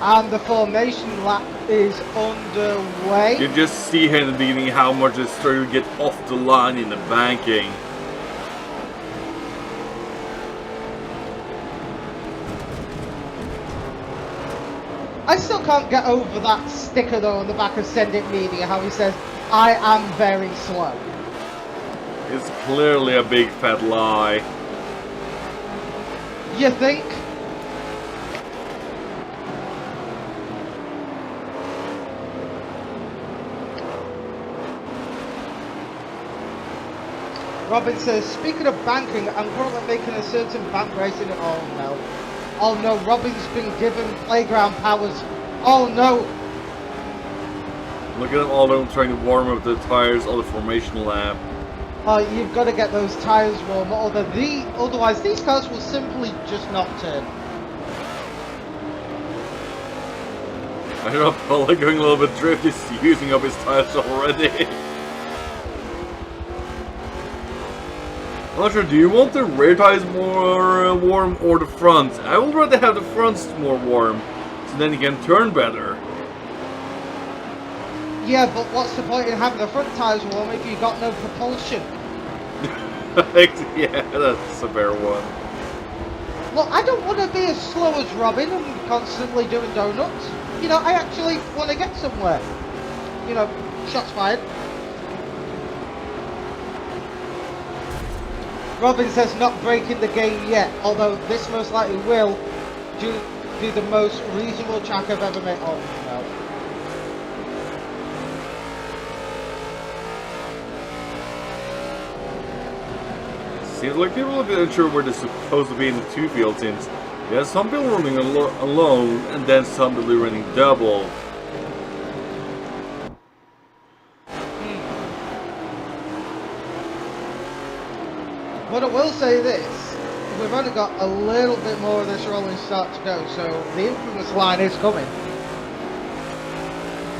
And the formation lap is underway. You just see here in the beginning how much it's starting to get off the line in the banking. I still can't get over that sticker though on the back of Send It Media, how he says, I am very slow. It's clearly a big fat lie. You think? Robin says, speaking of banking, I'm currently making a certain bank racing. Oh no. Oh no, Robin's been given playground powers. Oh no. Look at them all them trying to warm up the tires on the formation lap. Oh, you've got to get those tires warm, otherwise these cars will simply just not turn. I don't know, Paul going a little bit drift, he's using up his tires already. I'm not sure, do you want the rear tires more warm or the front? I would rather have the fronts more warm, so then you can turn better. Yeah, but what's the point in having the front tyres warm if you've got no propulsion? Yeah, that's a fair one. Look, I don't want to be as slow as Robin and constantly doing donuts. You know, I actually want to get somewhere. You know, shots fired. Robin says not breaking the game yet, although this most likely will be the most reasonable track I've ever made. Oh no. Seems like people are a bit unsure where they're supposed to be in the two fields, since yeah, some people running alone and then some people running double. But I will say this, we've only got a little bit more of this rolling start to go, so the infamous line is coming.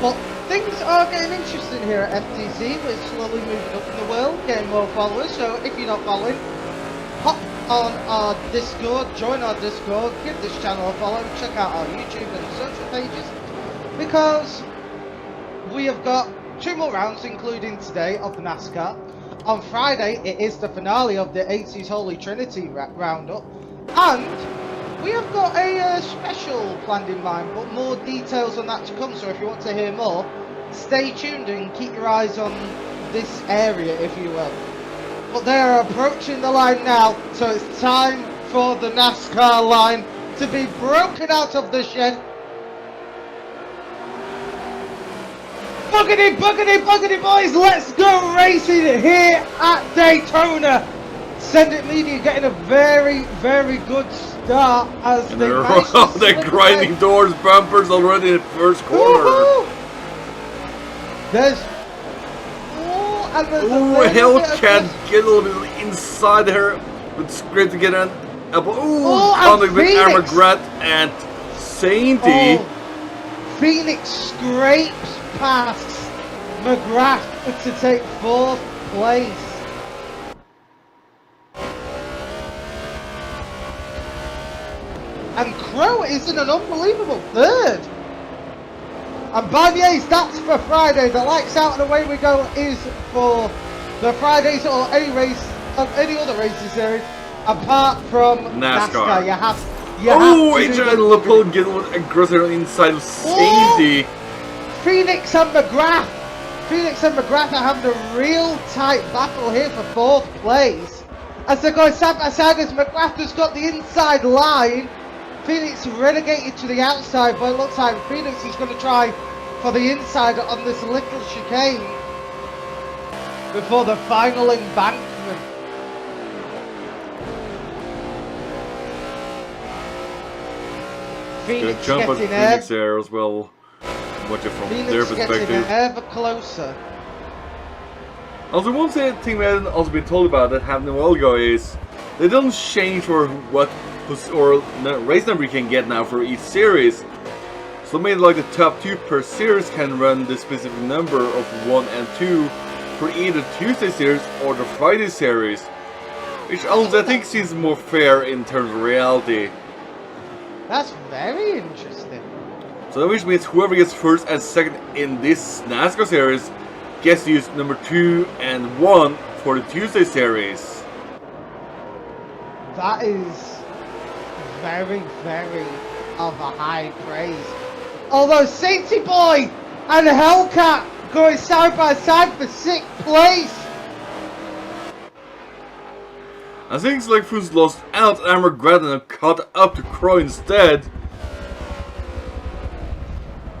But things are getting interesting here at FTC. We're slowly moving up in the world, getting more followers, so if you're not following, hop on our Discord, join our Discord, give this channel a follow, check out our YouTube and social pages, because we have got 2 more rounds, including today, of the NASCAR. On Friday, it is the finale of the 80s Holy Trinity Roundup, and we have got a special planned in mind, but more details on that to come, so if you want to hear more, stay tuned and keep your eyes on this area, if you will. But they are approaching the line now, so it's time for the NASCAR line to be broken out of the shed. Buggity, buggity, buggity, boys, let's go racing here at Daytona. Send It Media getting a very, very good start as and they're grinding doors, bumpers already in the first corner. There's Hellcat get a little bit inside there, but it's great to get an apple. Contact with Armagrat and Sainty. Phoenix scrapes past McGrath to take 4th place. And Crow is in an unbelievable 3rd. And by the ace, that's for Friday. The lights out and away we go is for the Fridays or any race of any other racing series apart from NASCAR. You have Adrian Lepone getting aggressive on the inside of Sainty. Phoenix and McGrath. Phoenix and McGrath are having a real tight battle here for 4th place. As they're going side by side, as McGrath has got the inside line. Phoenix relegated to the outside, but it looks like Phoenix is going to try for the inside on this little chicane before the final embankment. Phoenix jump on getting Phoenix there as well. Watch it from their perspective. Getting ever closer. Also, one thing we haven't also been told about that happened a while ago is they don't change for what race number you can get now for each series. So maybe like the top 2 per series can run the specific number of 1 and 2 for either Tuesday series or the Friday series, which also I think seems more fair in terms of reality. That's very interesting. So which means whoever gets first and second in this NASCAR series gets to use number 2 and 1 for the Tuesday series. That is very, very of a high praise. Although Sainty Boy and Hellcat going side by side for 6th place. I think Slickfoot's lost out and I'm regretting and caught up to Crow instead.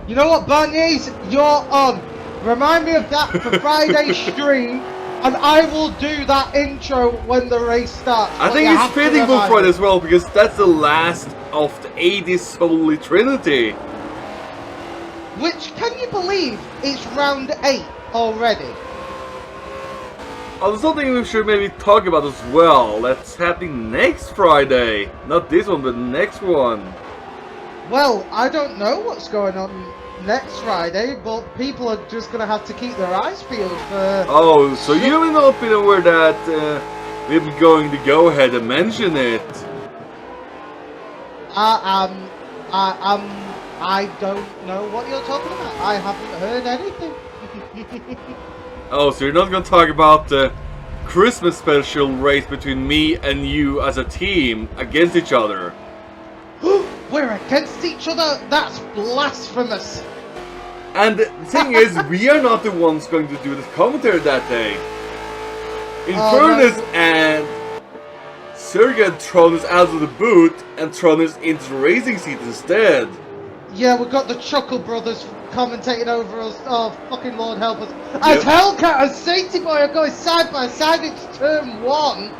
You know what, Barniers? You're on. Remind me of that for Friday's stream, and I will do that intro when the race starts. I think it's fitting for Friday as well, because that's the last of the 80s Holy Trinity. Which, can you believe, it's round 8 already? Oh, there's something we should maybe talk about as well. That's happening next Friday. Not this one, but next one. Well, I don't know what's going on next Friday, but people are just going to have to keep their eyes peeled for... Oh, so you have not been aware that we're going to go ahead and mention it? I don't know what you're talking about. I haven't heard anything. Oh, so you're not going to talk about the Christmas special race between me and you as a team against each other? We're against each other? That's blasphemous. And the thing is, we are not the ones going to do the commentary that day. In fairness, no. and Sergey had thrown us out of the booth and thrown us into the racing seat instead. Yeah, we've got the Chuckle Brothers commentating over us. Oh, fucking Lord help us. As Hellcat and Sainty Boy are going side by side into turn 1,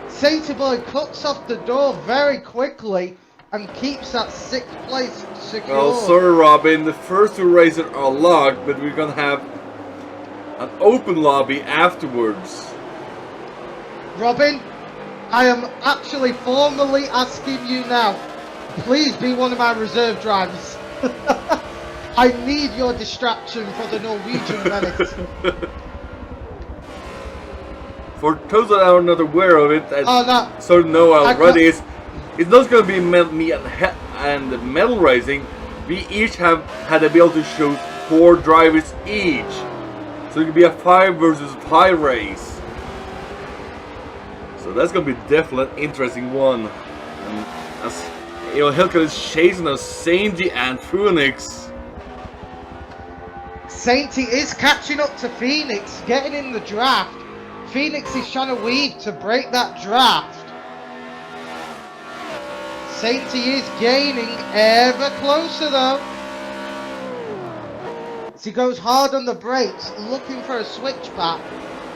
Sainty Boy cuts off the door very quickly and keeps that 6th place secure. Well, sorry Robin, the first 2 races are locked, but we're gonna have an open lobby afterwards. Robin, I am actually formally asking you now, please be one of my reserve drivers. I need your distraction for the Norwegian menace. For those that are not aware of it, no. so know already, it's not going to be me and Metal Racing. We each have had the ability to choose 4 drivers each. So it could be a 5 versus 5 race. So that's going to be definitely an interesting one. And as you know, Hellcat is chasing us, Sainty and Phoenix. Sainty is catching up to Phoenix, getting in the draft. Phoenix is trying to weave to break that draft. Sainty is gaining ever closer though. As he goes hard on the brakes, looking for a switchback,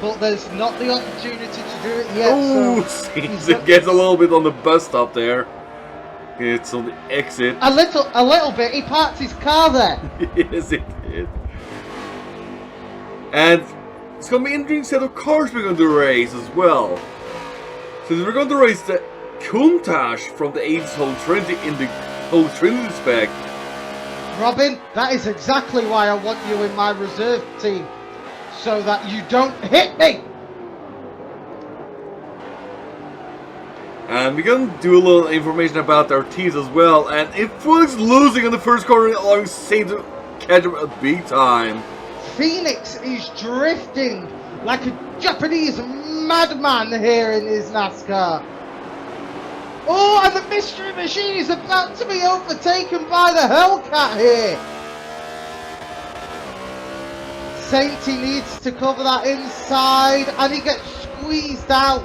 but there's not the opportunity to do it yet. Oh, so it gets a little bit on the bus stop there. It's on the exit. A little bit. He parked his car there. Yes, it did. And it's going to be an interesting set of cars we're going to race as well. So we're going to race the Countach from the 80s Holy Trinity in the Holy Trinity spec. Robin, that is exactly why I want you in my reserve team. So that you don't hit me. And we're going to do a little information about our teams as well. And if Phoenix losing in the first corner, allowing Saint to catch him a big time. Phoenix is drifting like a Japanese madman here in his NASCAR. Oh, and the Mystery Machine is about to be overtaken by the Hellcat here. Sainty needs to cover that inside, and he gets squeezed out.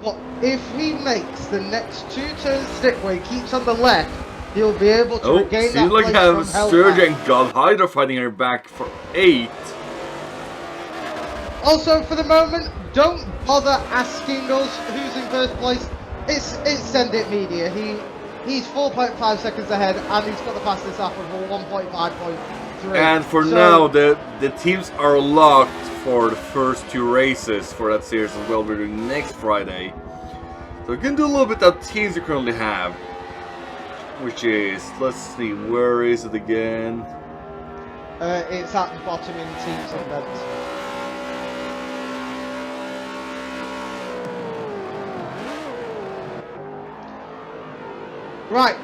But if he makes the next 2 turns stick where he keeps on the left, he'll be able to regain that seems like place have from Surge Hellcat. and God Hydra fighting her back for 8. Also, for the moment, don't bother asking us who's in first place. It's Send It Media. He's 4.5 seconds ahead, and he's got the fastest lap of a 1.5.3. And for now, the teams are locked for the first 2 races for that series as well. We're doing next Friday. So we can do a little bit of teams we currently have. Which is, let's see, where is it again? It's at the bottom in teams and events. Right.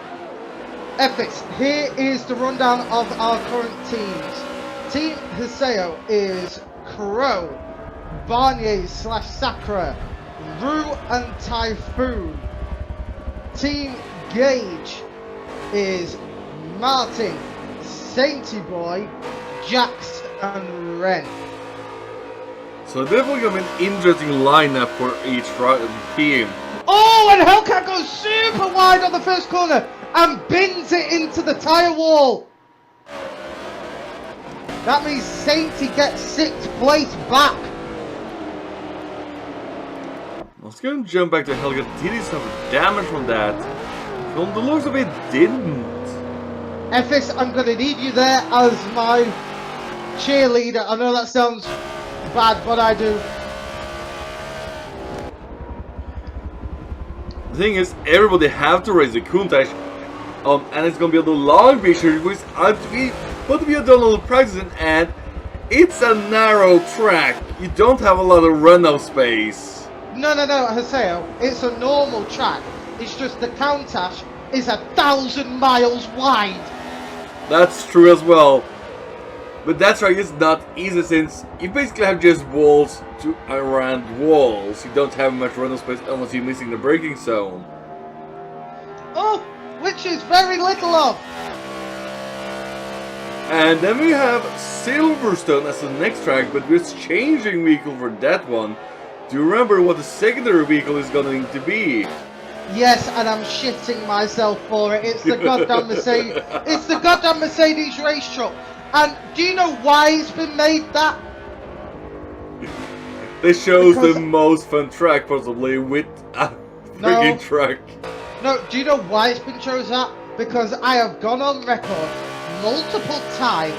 Ethics, here is the rundown of our current teams. Team Hiseo is Crow, Barnier / Sakura, Rue and Typhoon. Team Gage is Martin, Sainty Boy, Jax and Ren. So definitely gonna be an interesting lineup for each team. Oh, and Hellcat goes super wide on the first corner and bins it into the tyre wall. That means Sainty gets 6th place back. I was gonna jump back to Hellcat. Did he suffer damage from that? From the looks of it, didn't. Ephes, I'm gonna need you there as my cheerleader. I know that sounds bad, but I do. The thing is, everybody have to raise the Countach, and it's gonna be on the long picture, which but we have done a little practicing, and it's a narrow track. You don't have a lot of runoff space. No, Haseo, it's a normal track. It's just the Countach is 1,000 miles wide. That's true as well. But that track is not easy since you basically have just walls around walls. You don't have much runoff space unless you're missing the braking zone. Oh, which is very little of. And then we have Silverstone as the next track, but we're changing vehicle for that one. Do you remember what the secondary vehicle is going to be? Yes, and I'm shitting myself for it. It's the goddamn Mercedes. It's the goddamn Mercedes race truck. And do you know why it's been made that? This shows the most fun track possibly with a freaking truck. No, do you know why it's been chosen that? Because I have gone on record multiple times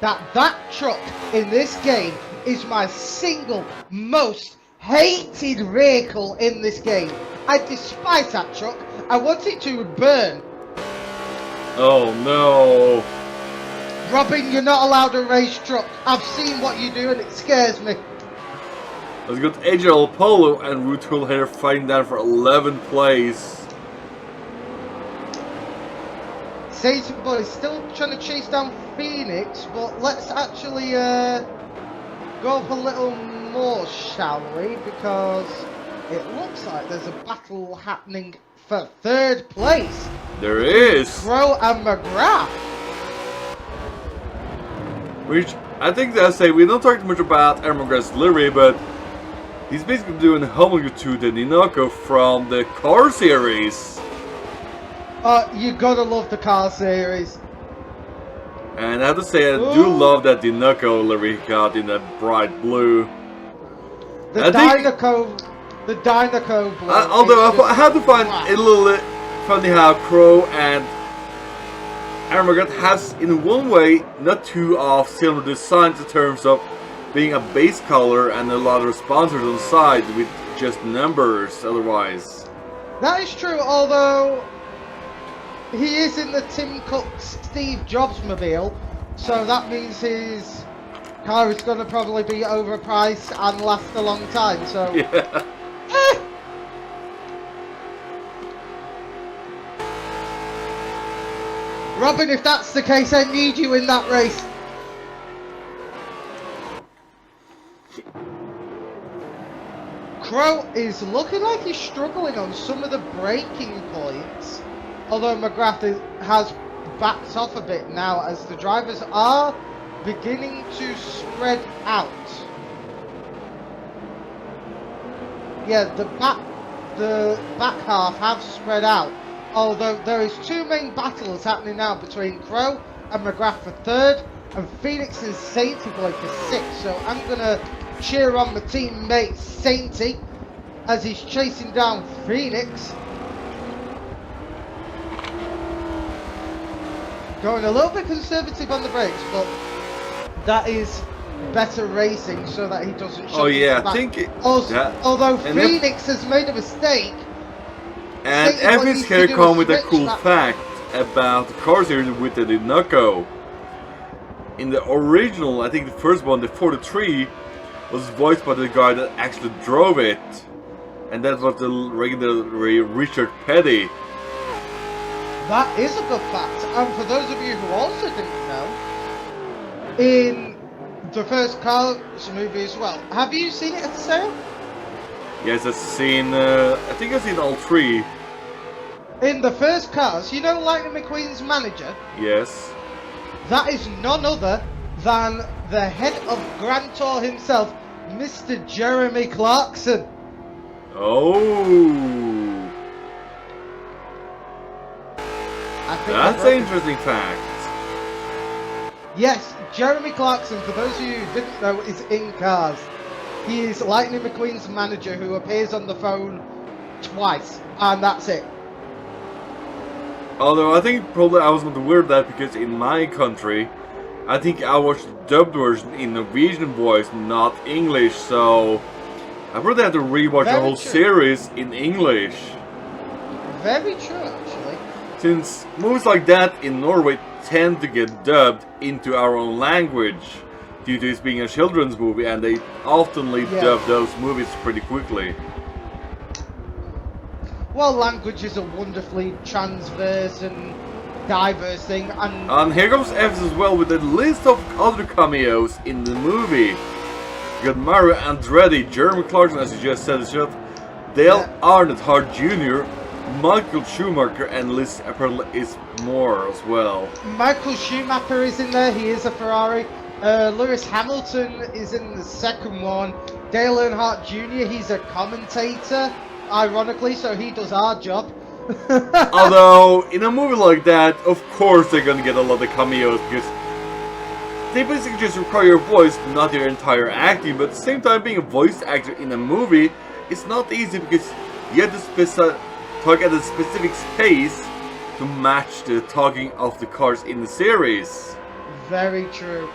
that truck in this game is my single most hated vehicle in this game. I despise that truck. I want it to burn. Oh no. Robin, you're not allowed a race truck. I've seen what you do and it scares me. Let's got Agile Polo and Root Tool here fighting down for 11th place. Satan Boy is still trying to chase down Phoenix, but let's actually go up a little more, shall we? Because it looks like there's a battle happening for 3rd place. There is. Crow and McGrath. Which, I think that I say, we don't talk much about Aaron McGrath's livery, but he's basically doing homage to the Dinoco from the car series. You gotta love the car series. And I have to say, I do love that Dinoco livery he got in that bright blue. The Dinoco blue. Although I had to find it a little funny how Crow and Aaron McGrath has, in one way, not too off similar designs in terms of being a base color and a lot of sponsors on the side with just numbers otherwise. That is true, although he is in the Tim Cook Steve Jobs mobile, so that means his car is going to probably be overpriced and last a long time, so... Yeah. Robin, if that's the case, I need you in that race. Crow is looking like he's struggling on some of the braking points, although McGrath has backed off a bit now as the drivers are beginning to spread out. Yeah, the back half have spread out. Although there is 2 main battles happening now between Crow and McGrath for 3rd and Phoenix and Sainty Boy for 6th. So I'm going to cheer on my teammate Sainty as he's chasing down Phoenix. Going a little bit conservative on the brakes, but that is better racing so that he doesn't show yeah, back. I think although Phoenix has made a mistake. And Evans here come with a cool fact about the car series with the Dinoco. In the original, I think the first one, the 43, was voiced by the guy that actually drove it. and that was the regular Richard Petty. That is a good fact. And for those of you who also didn't know, in the first Cars movie as well, have you seen it at the sale? Yes, I've seen, I think I've seen all three. In the first Cars, you know Lightning McQueen's manager? Yes. That is none other than the head of Grand Tour himself, Mr. Jeremy Clarkson. Oh. That's an interesting fact. Yes, Jeremy Clarkson, for those of you who didn't know, is in Cars. He is Lightning McQueen's manager who appears on the phone twice, and that's it. Although I think probably I was not aware of that because in my country, I think I watched the dubbed version in Norwegian voice, not English, so I probably have to rewatch the whole series in English. Very true, actually. Since movies like that in Norway tend to get dubbed into our own language due to it being a children's movie, and they oftenly dub those movies pretty quickly. Well, language is a wonderfully transverse and diverse thing, and here comes F as well with a list of other cameos in the movie. You got Mario Andretti, Jeremy Clarkson, as you just said, Dale Earnhardt Jr., Michael Schumacher, and Liz Apple is more as well. Michael Schumacher is in there, he is a Ferrari. Lewis Hamilton is in the second one. Dale Earnhardt Jr., he's a commentator, ironically, so he does our job. Although, in a movie like that, of course they're gonna get a lot of cameos, because they basically just require your voice, not your entire acting, but at the same time, being a voice actor in a movie is not easy, because you have to talk at a specific space to match the talking of the cars in the series. Very true.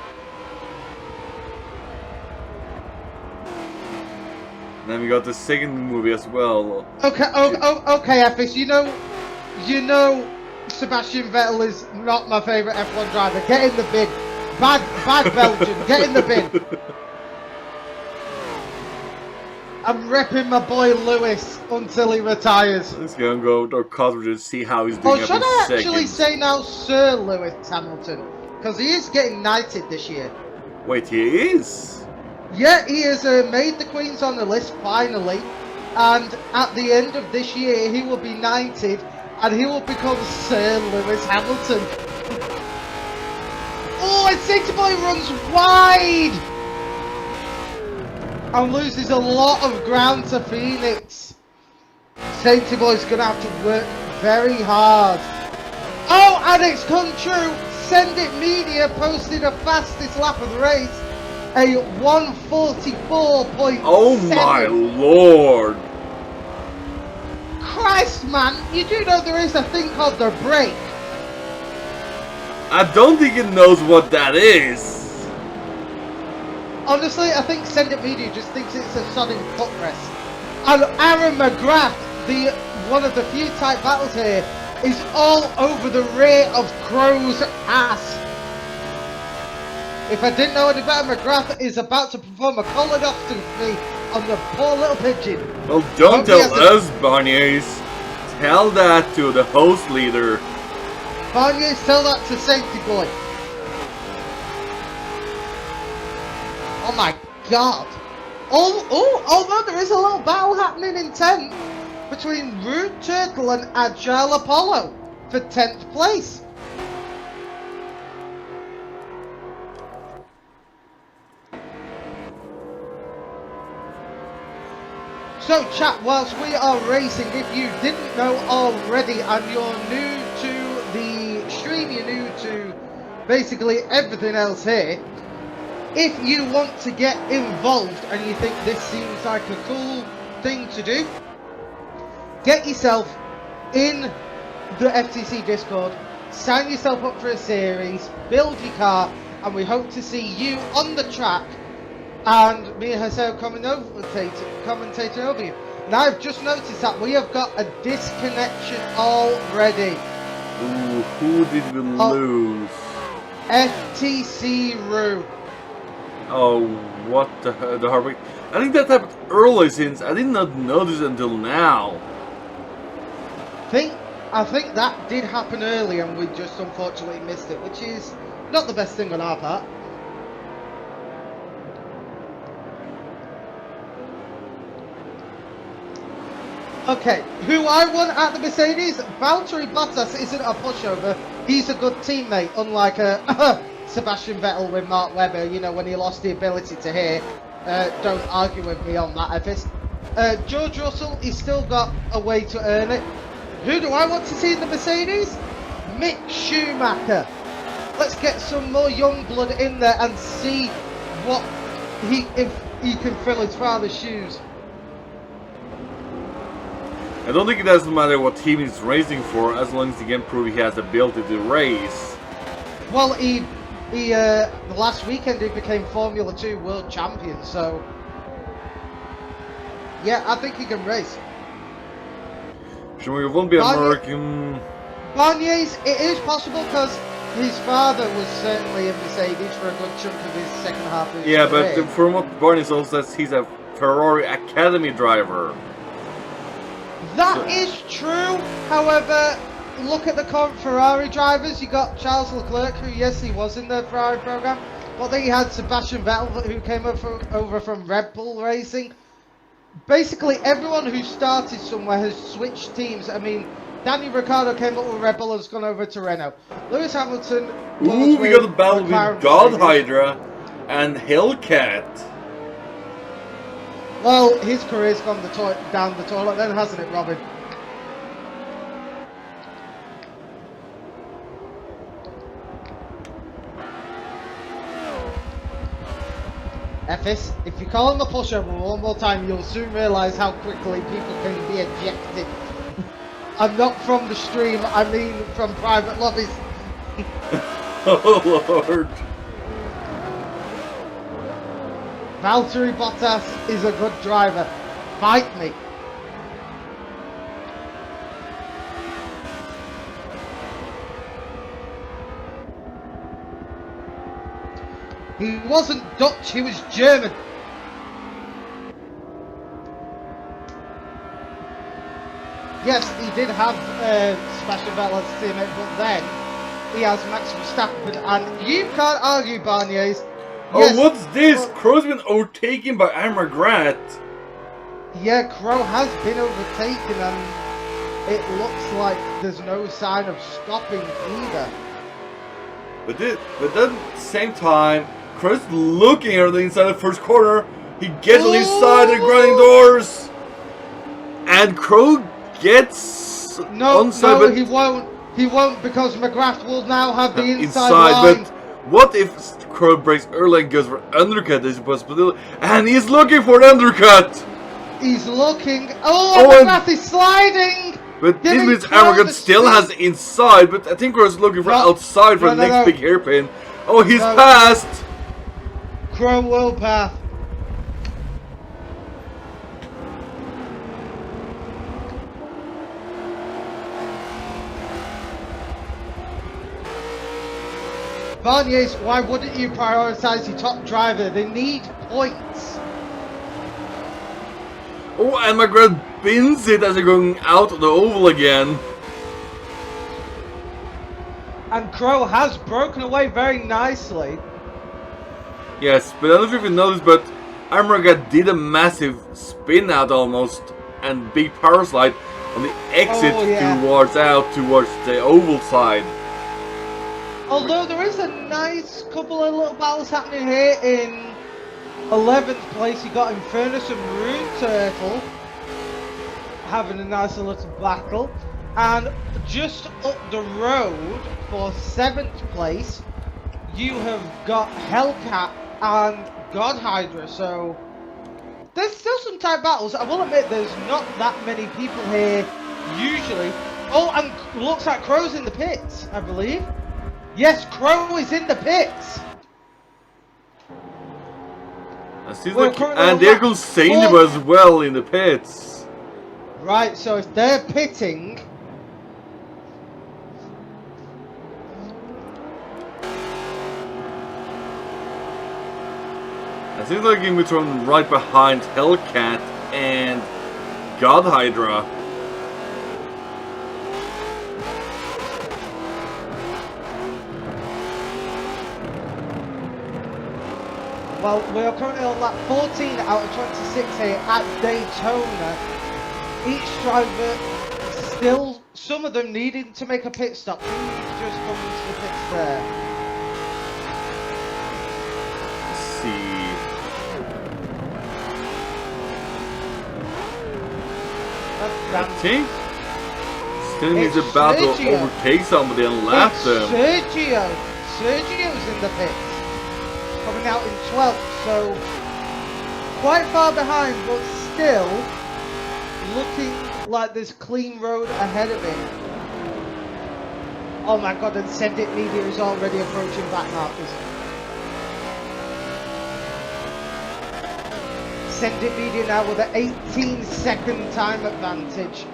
And then we got the second movie as well. Okay, okay, Effis, you know, Sebastian Vettel is not my favourite F1 driver. Get in the bin. Bad Belgian, get in the bin. I'm repping my boy Lewis until he retires. Let's go and go to Cosworth and see how he's doing. Oh, should I actually say now Sir Lewis Hamilton? Because he is getting knighted this year. Wait, he is? Yeah, he has made the Queen's on the list finally, and at the end of this year he will be knighted and he will become Sir Lewis Hamilton. Oh, and Safety Boy runs wide and loses a lot of ground to Phoenix. Safety Boy's going to have to work very hard. Oh, and it's come true. Send It Media posted a fastest lap of the race. A 1:44.7. Oh my lord! Christ, man, you do know there is a thing called the brake. I don't think it knows what that is. Honestly, I think Send It Media just thinks it's a sodding footrest. And Aaron McGrath, one of the few tight battles here, is all over the rear of Crow's ass. If I didn't know any better, McGrath is about to perform a colonoscopy on the poor little pigeon. Well, don't tell us, Barniers. Tell that to the host leader. Barniers, tell that to Safety Boy. Oh my god. Although there is a little battle happening in 10th between Rude Turtle and Agile Apollo for 10th place. So chat, whilst we are racing, if you didn't know already and you're new to the stream, you're new to basically everything else here, if you want to get involved and you think this seems like a cool thing to do, get yourself in the FTC Discord, sign yourself up for a series, build your car, and we hope to see you on the track and me and Hassel commentating over you. Now I've just noticed that we have got a disconnection already. Ooh, who did we lose? FTC Roo. Oh, what the heartbreak. I think that happened early since I did not notice until now. I think that did happen early and we just unfortunately missed it, which is not the best thing on our part. Okay, who I won at the Mercedes? Valtteri Bottas isn't a pushover. He's a good teammate, unlike Sebastian Vettel with Mark Webber, you know, when he lost the ability to hear. Don't argue with me on that, Effis. George Russell, he's still got a way to earn it. Who do I want to see in the Mercedes? Mick Schumacher. Let's get some more young blood in there and see if he can fill his father's shoes. I don't think it doesn't matter what team he's racing for, as long as he can prove he has the ability to race. Well, he last weekend he became Formula 2 world champion, so yeah, I think he can race. Schumacher won't be American. Barnier's, it is possible because his father was certainly in Mercedes for a good chunk of his second half of his career. But from what Barney also says, he's a Ferrari Academy driver. That is true. However, look at the current Ferrari drivers. You got Charles Leclerc, who, yes, he was in the Ferrari program, but then you had Sebastian Vettel, who came over from Red Bull Racing. Basically, everyone who started somewhere has switched teams. I mean, Danny Ricciardo came up with Red Bull and has gone over to Renault. Lewis Hamilton. Ooh, we got a battle with God Hydra and Hellcat. Well, his career's gone down the toilet then, hasn't it, Robin? Effis, if you call him a pushover one more time, you'll soon realise how quickly people can be ejected. I'm not from the stream, I mean from private lobbies. Oh, Lord. Valtteri Bottas is a good driver. Fight me. He wasn't Dutch, he was German. Yes, he did have Sebastian Vettel as a teammate, but then he has Max Verstappen, and you can't argue, Barniers. Oh, yes, what's this? Crow's been overtaken by Aaron McGrath. Yeah, Crow has been overtaken, and it looks like there's no sign of stopping either. But at the same time, Crow's looking at the inside of the first corner. He gets on the inside of the grinding doors, and Crow gets onside. No, he won't. He won't, because McGrath will now have the inside line. But what if Crow breaks early and goes for undercut? There's a possibility, and he's looking for an undercut. He's looking. Oh, McGrath is sliding. But this means Arrogant still has inside, but I think Crow's looking for outside for the next big hairpin. Oh, he's passed. Crow will pass. Barniers, why wouldn't you prioritise your top driver? They need points. Oh, and McGrath bins it as they're going out of the oval again. And Crow has broken away very nicely. Yes, but I don't know if you noticed, but Armragat did a massive spin out almost and big power slide on the exit towards the oval side. Although there is a nice couple of little battles happening here. In 11th place, you got Infernus and Rune Turtle having a nice little battle. And just up the road for 7th place, you have got Hellcat and God Hydra. So there's still some tight battles. I will admit there's not that many people here usually. Oh, and looks like Crow's in the pits, I believe. Yes, Crow is in the pits. And there goes Sainaba as well in the pits. Right, so if they're pitting, It seems like he'll be thrown right behind Hellcat and God Hydra. Well, we are currently on lap 14 out of 26 here at Daytona. Each driver still, some of them needing to make a pit stop. Who's just coming to the pits there? Let's see. I think Stingy's about to overtake somebody and lap them. Sergio's in the pits. Coming out in 12th, so quite far behind, but still looking like there's clean road ahead of him. Oh my god, and Send It Media is already approaching back markers. Send It Media now with an 18-second time advantage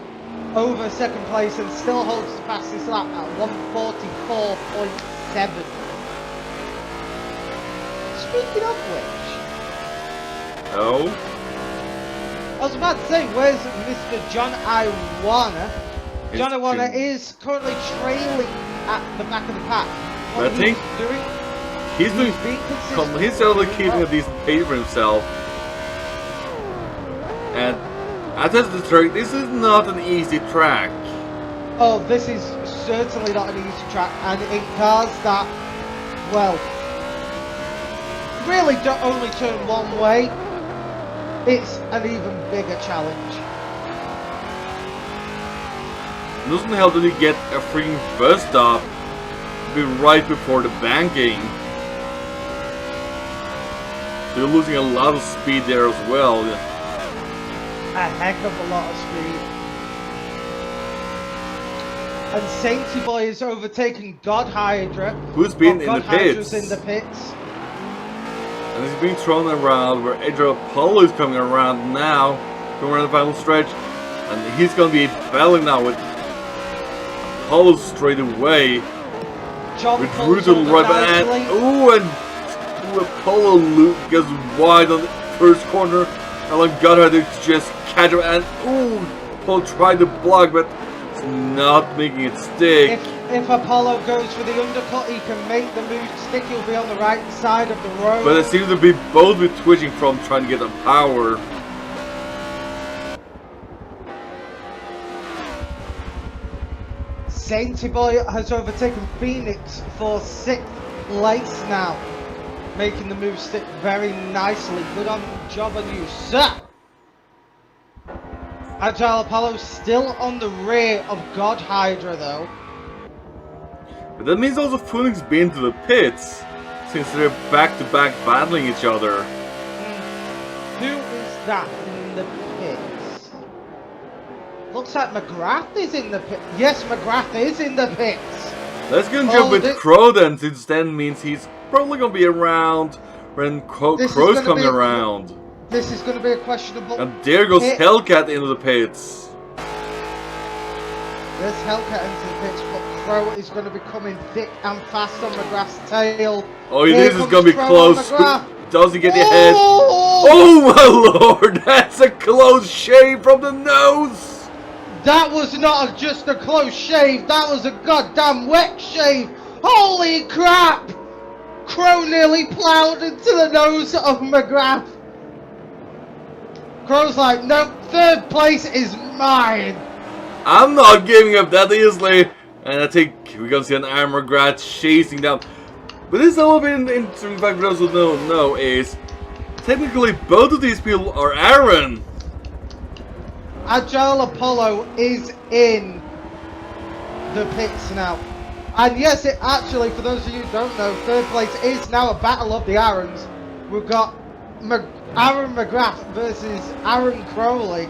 over second place and still holds the fastest lap at 1:44.7. Speaking of which... Oh? I was about to say, where's Mr. John Iwana? John Iwana is currently trailing at the back of the pack. What I think he's being consistent. He's certainly keeping a decent pace for himself. And I test the track, this is not an easy track. Oh, this is certainly not an easy track, and in cars that, well, really don't only turn one way, it's an even bigger challenge. It doesn't help that you get a freaking first stop right before the banking. So you're losing a lot of speed there as well. A heck of a lot of speed. And Sainty Boy is overtaking God Hydra. Who's been in God the pits? Hydra's in the pits. And he's being thrown around where Adrian Apollo is coming around now. Going around the final stretch. And he's going to be battling now with Apollo straight away. With Drew to the right back. Ooh, and Apollo goes wide on the first corner. And like God had to just catch him. And ooh, Apollo tried to block, but it's not making it stick. If Apollo goes for the undercut, he can make the move stick. He'll be on the right side of the road. But it seems to be both be twitching from trying to get the power. Sainty Boy has overtaken Phoenix for 6th place now, making the move stick very nicely. Good job on you, sir. Agile Apollo still on the rear of God Hydra though. But that means also Phoenix being to the pits, since they're back-to-back battling each other. Who is that in the pits? Looks like McGrath is in the pits. Yes, McGrath is in the pits. Let's go and jump with Crow then, since then means he's probably going to be around when Crow's coming around. This is going to be a questionable... And there goes Hellcat into the pits. There's Hellcat into the pits, but Crow is going to be coming thick and fast on McGrath's tail. Oh, this is going to be close. Does he get the head? Oh my lord, that's a close shave from the nose. That was not just a close shave, that was a goddamn wet shave. Holy crap! Crow nearly plowed into the nose of McGrath. Crow's like, nope, 3rd place is mine. I'm not giving up that easily. And I think we're going to see an Aaron McGrath chasing down. But this is a little bit interesting fact for those who don't know is, technically both of these people are Aaron. Agile Apollo is in the pits now. And yes, it actually, for those of you who don't know, 3rd place is now a battle of the Aarons. We've got Aaron McGrath versus Aaron Crowley.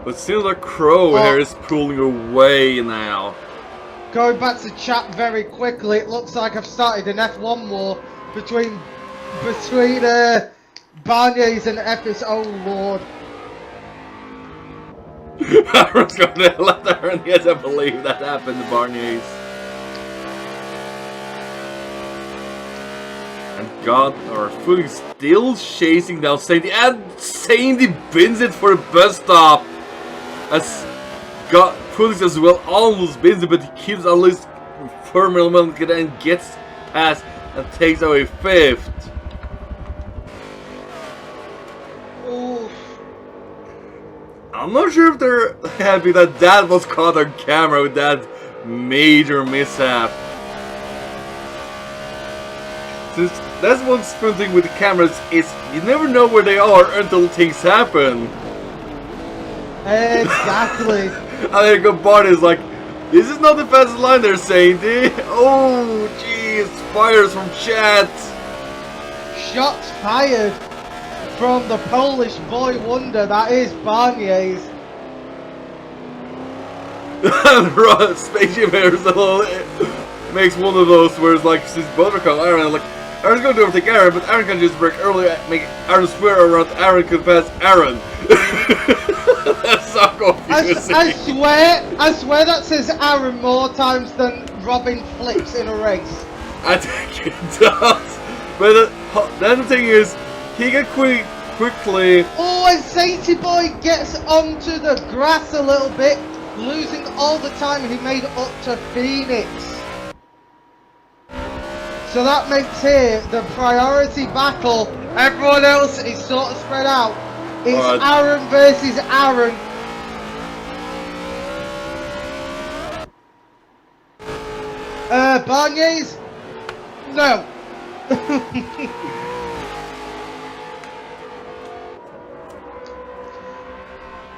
But still the Crow here is pulling away now. Going back to chat very quickly, it looks like I've started an F1 war between Barniers and Effis. Oh lord. Aaron's gonna let Aaron. Yes, I believe that happened to Barney's. And God, our foot is still chasing down Sandy, and Sandy bins it for a bus stop. As God, Felix as well almost bins it, but he keeps at least firm momentum and gets past and takes away 5th. Oof. I'm not sure if they're happy that was caught on camera with that major mishap. Since that's one fun thing with the cameras is you never know where they are until things happen. Exactly. And then go Barney's like, this is not the fastest line they're saying, dude. Oh, jeez, fires from chat. Shots fired from the Polish boy wonder that is Barnier's. And Spaceship Arizona makes one of those where it's like, since both are called Aaron, like, Aaron's going to overtake Aaron, but Aaron can just break early and make Aaron swear around Aaron can pass Aaron. That's so confusing. I swear that says Aaron more times than Robin flips in a race. I think it does. But then the thing is, he can quickly. Oh, and Sainty Boy gets onto the grass a little bit, losing all the time he made up to Phoenix. So that makes here the priority battle. Everyone else is sort of spread out. It's Aaron versus Aaron. Barnier's? No.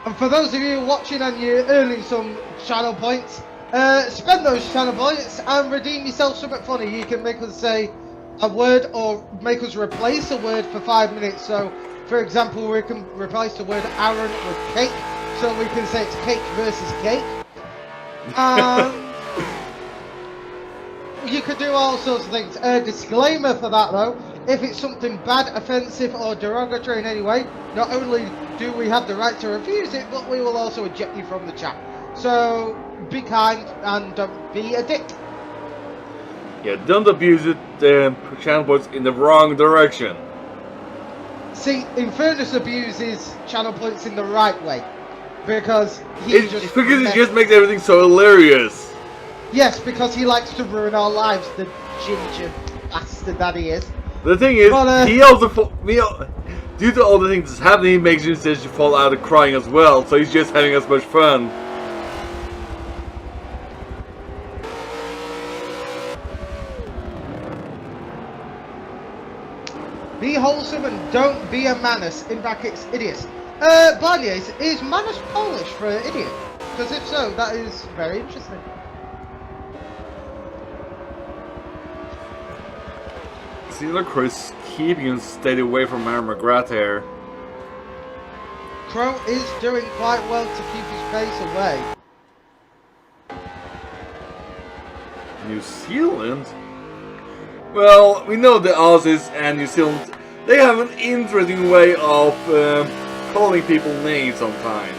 And for those of you watching and you're earning some channel points, spend those channel points and redeem yourself something funny. You can make us say a word or make us replace a word for 5 minutes. So, for example, we can replace the word Aaron with cake. So we can say it's cake versus cake. You could do all sorts of things. Disclaimer for that though, if it's something bad, offensive or derogatory in any way, not only do we have the right to refuse it, but we will also eject you from the chat. So be kind and don't be a dick. Yeah, don't abuse it, channel points in the wrong direction. See, Infernus abuses channel points in the right way. Because he just makes everything so hilarious. Yes, because he likes to ruin our lives, the ginger bastard that he is. The thing is, but, he also, due to all the things that's happening, he makes you fall out of crying as well, so he's just having as much fun. Be wholesome and don't be a manus, in brackets, idiot. Barnier's, is manus Polish for idiot? Because if so, that is very interesting. See, look, Chris, keeping him steady away from Aaron McGrath here. Crow is doing quite well to keep his pace away. New Zealand? Well, we know the Aussies and New Zealand, they have an interesting way of calling people names sometimes.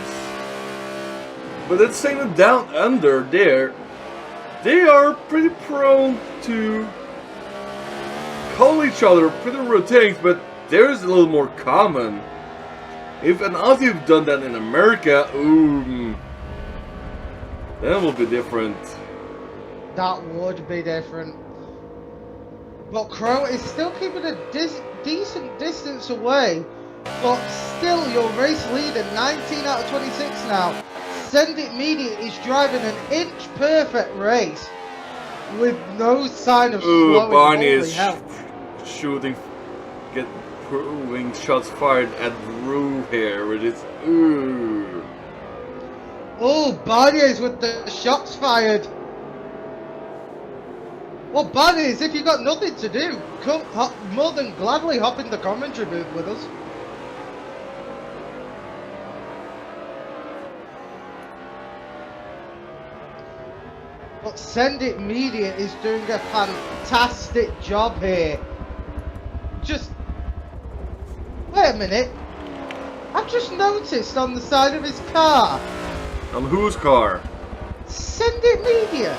But at the same time, down under there, they are pretty prone to call each other pretty rude things, but there's a little more common. If an Aussie had done that in America, ooh, that would be different. That would be different. But Crow is still keeping a decent distance away. But still, your race leader, 19 out of 26 now. Send It Media is driving an inch perfect race with no sign of slowing. Barney is shooting, proving shots fired at Rue here with his ooh. Oh, Barney's with the shots fired. Well, Barney's, if you got nothing to do, come more than gladly hop in the commentary booth with us. But Send It Media is doing a fantastic job here. Just wait a minute. I've just noticed on the side of his car On whose car? Send it media.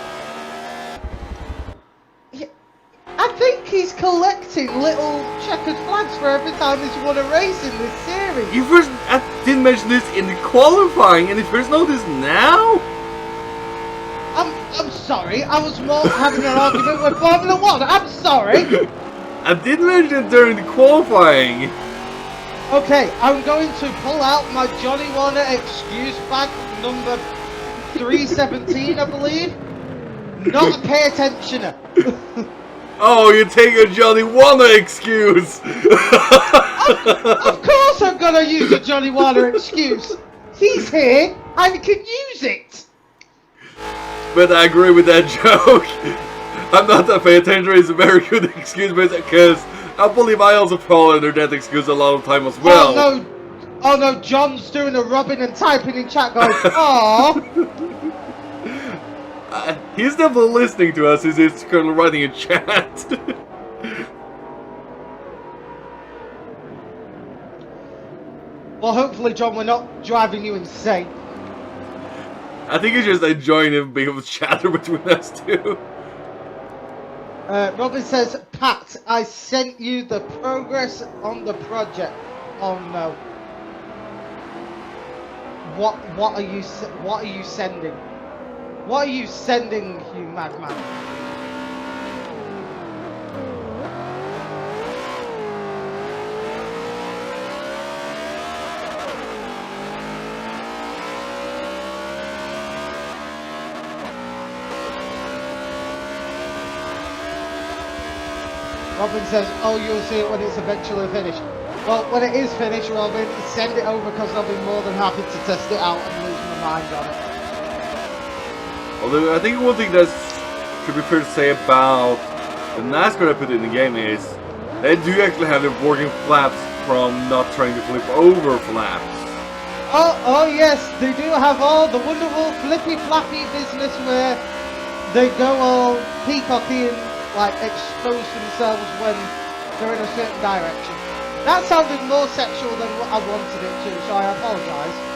Yeah, I think he's collecting little checkered flags for every time he's won a race in this series. I didn't mention this in the qualifying, and you first noticed now? I'm sorry. I was more having an argument with Formula One. I'm sorry. I didn't mention it during the qualifying. Okay, I'm going to pull out my Johnny Warner excuse bag number 317, I believe. Not a pay attentioner. Oh, you take a Johnny Warner excuse. Of course I'm gonna use a Johnny Warner excuse. He's here, I can use it. But I agree with that joke. I'm not a pay attention is a very good excuse because I believe I also fall under that excuse a lot of time as well. Oh no, John's doing a rubbing and typing in chat going, aww. He's definitely listening to us. He's currently writing in chat. Well, hopefully, John, we're not driving you insane. I think he's just enjoying him being able to chatter between us two. Robin says, Pat, I sent you the progress on the project. Oh no. What are you sending? What are you sending, you madman? Robin says, oh, you'll see it when it's eventually finished. Well, when it is finished, Robin, send it over because I'll be more than happy to test it out and lose my mind on it. Although I think one thing that should be fair to say about the NASCAR I put in the game is they do actually have the working flaps from not trying to flip over flaps. Oh yes, they do have all the wonderful flippy flappy business where they go all peacocky and like expose themselves when they're in a certain direction. That sounded more sexual than what I wanted it to, so I apologise.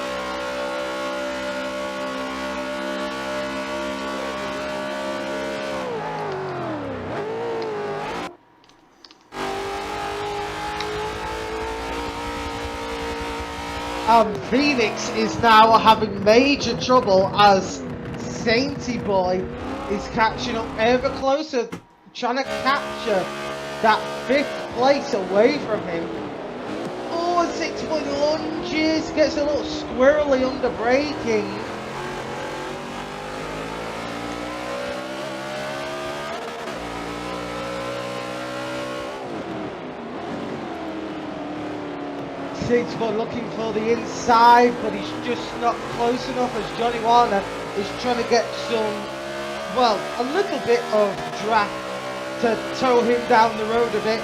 Phoenix is now having major trouble as Sainty Boy is catching up ever closer, trying to capture that 5th place away from him. Oh, 6-point lunges, gets a little squirrely under braking. Sainty Boy looking for the inside, but he's just not close enough as Johnny Warner is trying to get some, well, a little bit of draft to tow him down the road a bit.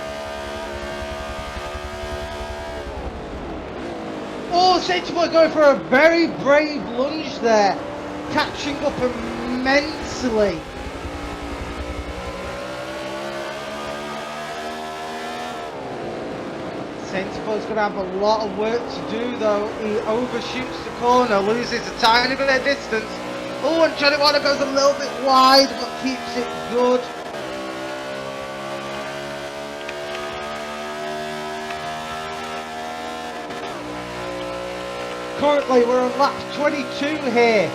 Oh, Sainty Boy going for a very brave lunge there, catching up immensely. Sainty Boy's going to have a lot of work to do though. He overshoots the corner, loses a tiny bit of distance. Oh, and Johnny Warner goes a little bit wide, but keeps it good. Currently, we're on lap 22 here.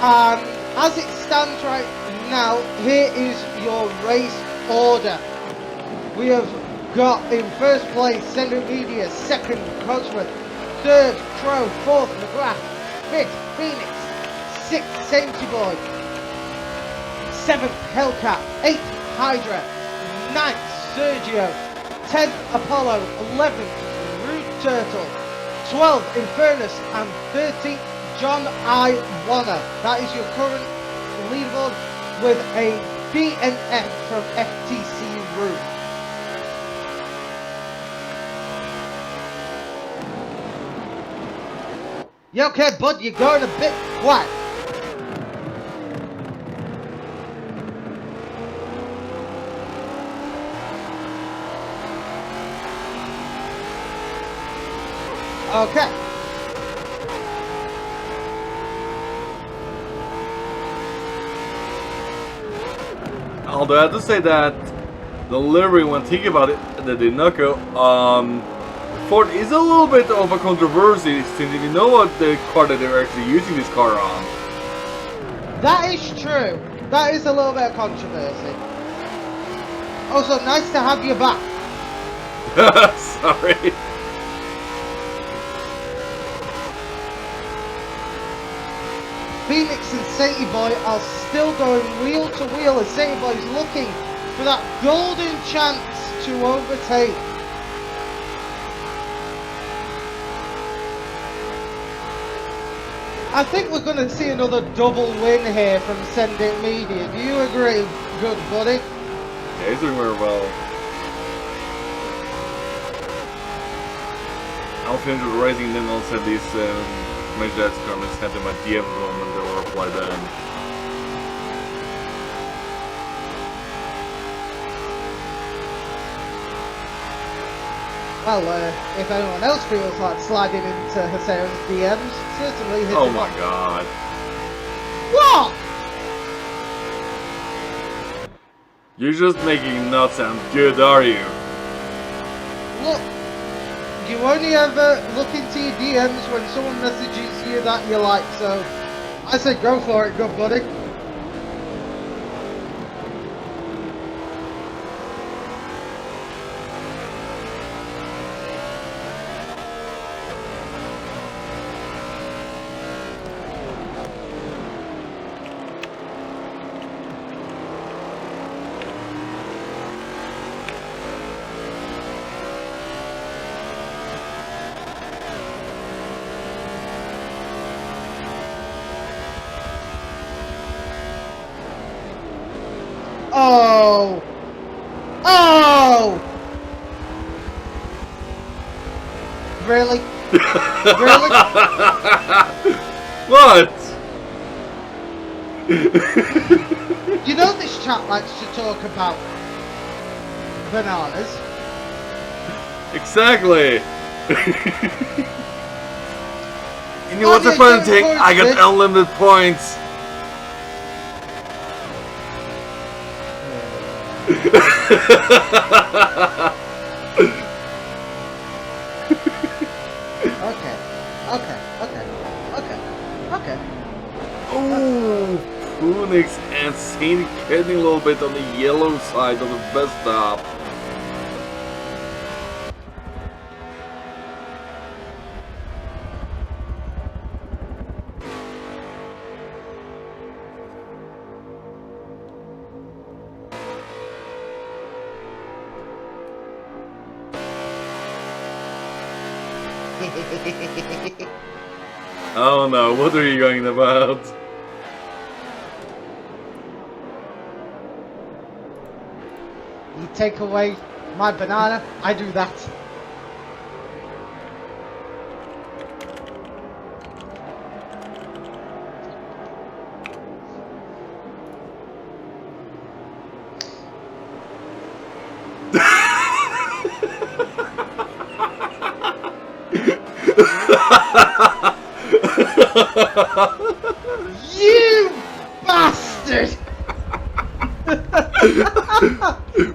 As it stands right now, here is your race order. We have got in first place Sender Media, second Cosworth, third Crow, fourth McGrath, fifth Phoenix, sixth Sainty Boy, seventh Hellcat, eighth Hydra, ninth Sergio, 10th Apollo, 11th Rude Turtle, 12th Infernus, and 13th John I. Warner. That is your current leaderboard with a DNF from FTC Room. You okay, bud? You're going a bit quiet. Okay. although I have to say that the livery, when thinking about it, the Daytona, Ford is a little bit of a controversy since you know what the car that they're actually using this car on. That is true. That is a little bit of controversy. Also, nice to have you back. Sorry. Phoenix and Sadie Boy are still going wheel to wheel as Sadie Boy is looking for that golden chance to overtake. I think we're going to see another double win here from Send It Media. Do you agree, good buddy? Yeah, he's doing very well. I'll finish with racing, then I'll send these Mercedes comments, send them my DM room, and they'll reply then. Well, if anyone else feels like sliding into Haseon's DMs, certainly hit Oh him my up. god. What? You're just making it not sound good, are you? Look, you only ever look into your DMs when someone messages you that you like, so I say go for it, good buddy. Oh! Oh! Really? Really? What? You know this chap likes to talk about bananas. Exactly. You know what's the fun thing? I got unlimited points. Okay. Oh, Phoenix and Saint getting a little bit on the yellow side of the best stop. Oh no, what are you going about? You take away my banana, I do that. You bastard!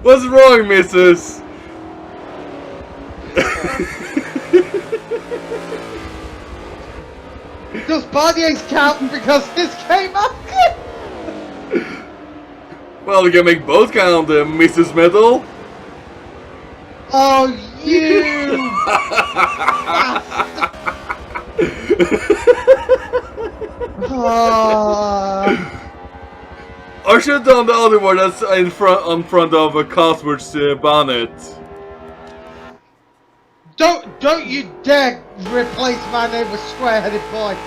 What's wrong, missus? Does Bardier's count because his came up? Well, you can make both count, Mrs. Metal. Oh, you bastard! I should have done the other one that's in front, on front of a Cosworth's bonnet. Don't you dare replace my name with Square-Headed Boy.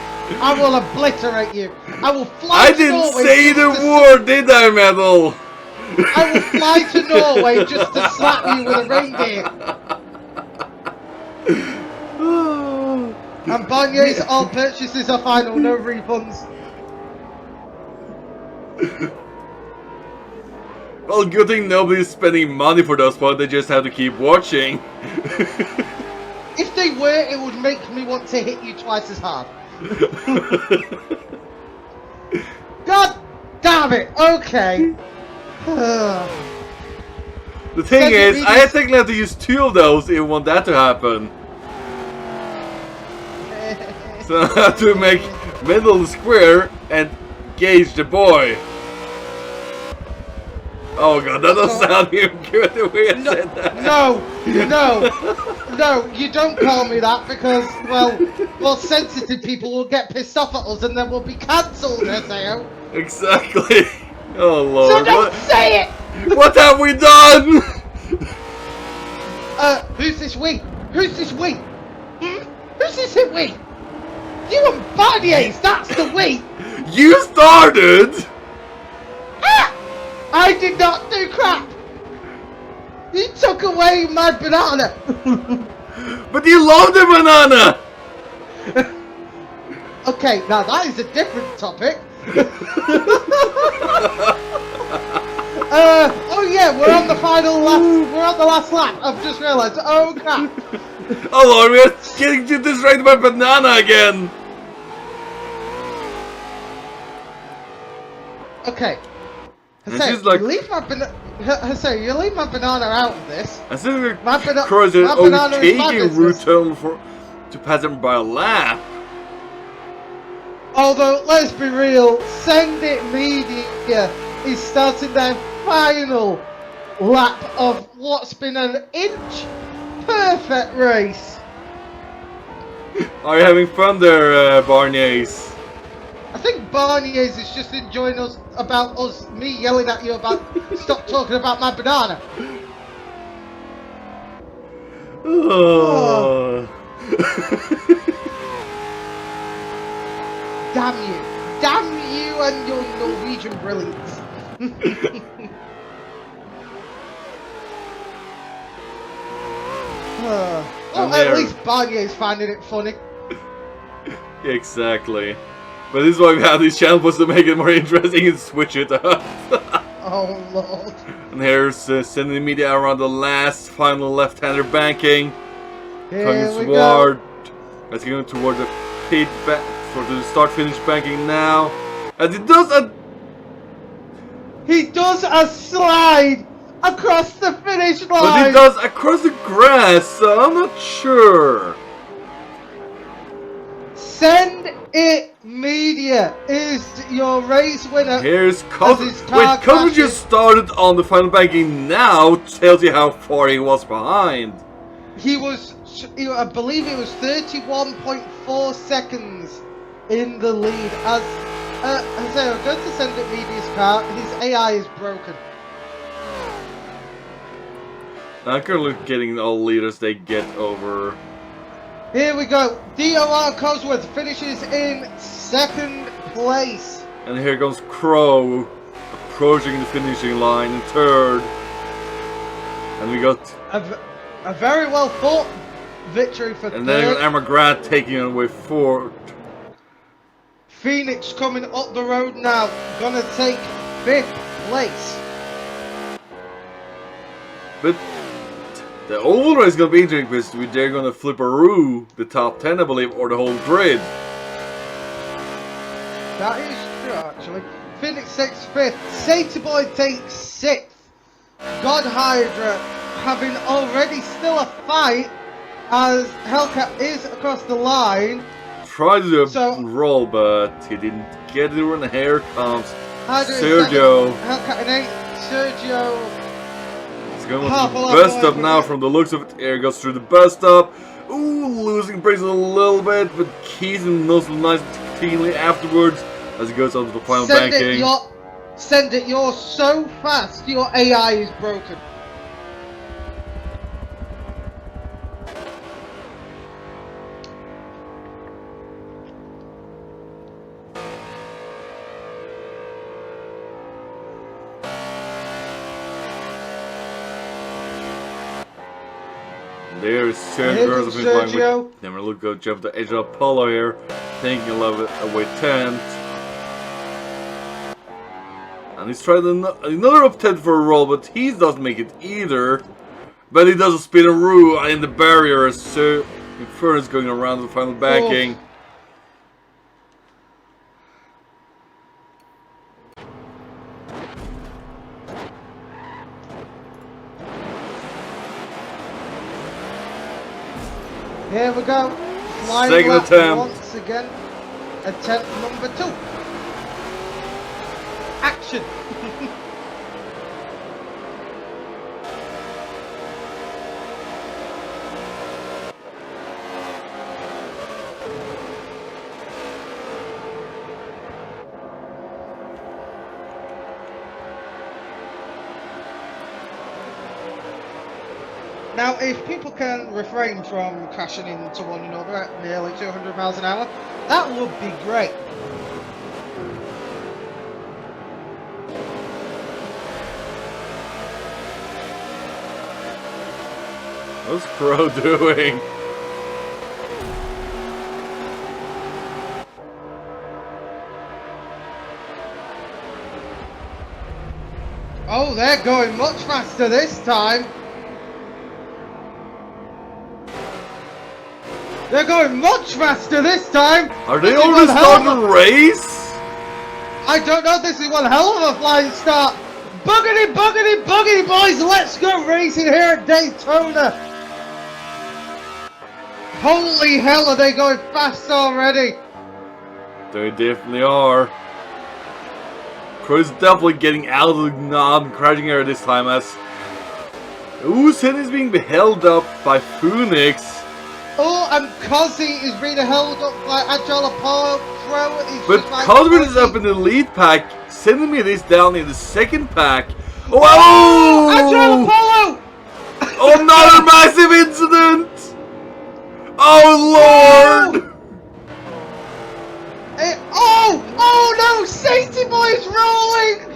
I will obliterate you. I will fly I to didn't Norway say the just to word, did I, Metal? I will fly to Norway just to slap you with a reindeer. And Banyes, all purchases are final, no refunds. Well, good thing nobody's spending money for those points, they just have to keep watching. If they were, it would make me want to hit you twice as hard. God damn it, okay. The thing is, I technically have to use 2 of those if I want that to happen. So I have to make middle of the square and gauge the boy. Oh god, that doesn't sound even good the way I said that. No, you don't call me that because, well, more sensitive people will get pissed off at us and then we'll be cancelled, SAO. Exactly. Oh lord. So don't say it! What have we done? Who's this we? Who's this we? Who's this we? You and Barnier's, that's the we! You started! Ah! I did not do crap! You took away my banana! But you love the banana! Okay, now that is a different topic. Oh yeah, we're on the last lap. I've just realised. Oh crap. Oh lord, we are getting to distracted by banana again. Okay. Jose, you leave my banana out of this. I think we're crossing overtaking route to pass them by a lap. Although, let's be real, Send It Media is starting their final lap of what's been an inch perfect race. Are you having fun there, Barnier's? I think Barnier's is just enjoying me yelling at you about stop talking about my banana. Oh. Damn you and your Norwegian brilliance. Well, at least Barnier's finding it funny. Exactly. But this is why we have these channels to make it more interesting and switch it up. Oh lord. And here's sending the media around the last final left-hander banking. Here we go. Let's go toward the pit back for the start-finish banking now. And he does a slide across the finish line. But he does across the grass, so I'm not sure. Send It Media is your race winner. Here's coverage. Wait, coverage just started on the final banking now. Tells you how far he was behind. I believe he was 31.4 seconds in the lead. As I say, I'm going to Send It Media's car. His AI is broken. I'm currently getting all leaders they get over. Here we go. DOR Cosworth finishes in 2nd place. And here comes Crow approaching the finishing line in 3rd. And we got a very well fought victory for 3rd. And then Amagrat taking it away 4th. Phoenix coming up the road now, gonna take 5th place. But the oval race is gonna be interesting because they're gonna flip-a-roo the top 10, I believe, or the whole grid. That is true, actually. Phoenix takes 5th. Sata Boy takes 6th. God Hydra having already still a fight as Hellcat is across the line. Tried to do a roll, but he didn't get it. And here comes Sergio. Hellcat in 8th. Sergio. He's going to the bus stop now from the looks of it. Here goes through the bus stop. Ooh, losing brakes a little bit, but keys and nice and cleanly afterwards as he goes on to the final banking. Send it, you're so fast, your AI is broken. There's Sergio. Then we'll go jump the edge of Apollo here, taking away 10th. And he's tried another up 10 for a roll, but he doesn't make it either. But he does a spin-a-roo in the barrier as Inferno's going around the final banking. Here we go. Flying Second lap attempt. once again. Attempt number 2. Action. Now, if people can refrain from crashing into one another at nearly 200 miles an hour, that would be great. What's Crow doing? Oh, they're going much faster this time. They're going much faster this time. Are they already starting a race? I don't know. This is one hell of a flying start. Buggity, buggity, buggity, boys. Let's go racing here at Daytona. Holy hell, are they going fast already? They definitely are. Crow's definitely getting out of the knob and crashing here this time as Usain is being held up by Phoenix. Oh, and Cozzy is being held up by Agile Apollo. Crow is But just like Cosworth is Cozzy. up in the lead pack, sending me this down in the second pack. Agile Oh! Apollo! Another massive incident! Oh Lord! Oh no! Safety Boy is rolling!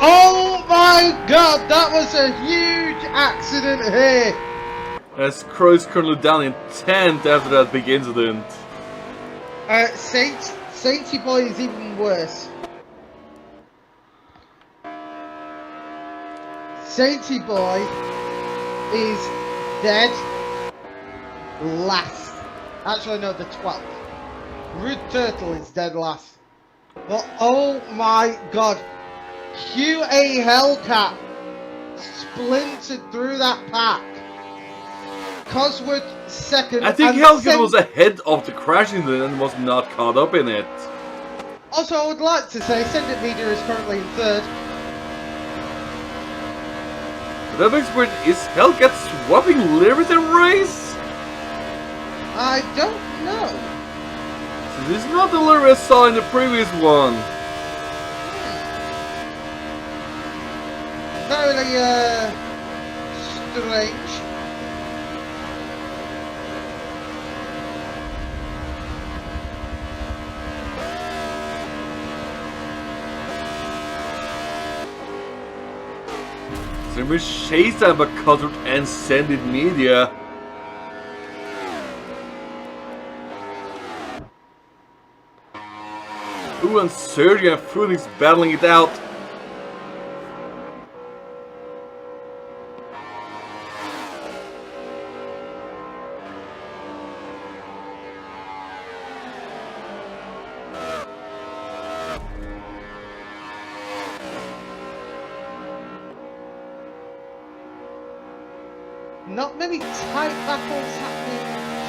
Oh my god, that was a huge accident here! As Crow is currently down in 10th after that big incident. Sainty Boy is even worse. Sainty Boy is dead last. Actually, no, the 12th. Rude Turtle is dead last. But oh my god, QA Hellcat splintered through that pack. Cosworth second. I think Hellcat was ahead of the crash incident and was not caught up in it. Also, I would like to say Send It Media is currently in 3rd. That makes point, is Hellcat swapping liveries in race? I don't know. So this is not the livery I saw in the previous one. Very strange. So we're chased down by Cosworth and Send It Media. Ooh, and Sergio and Phoenix battling it out. Not many tight battles happening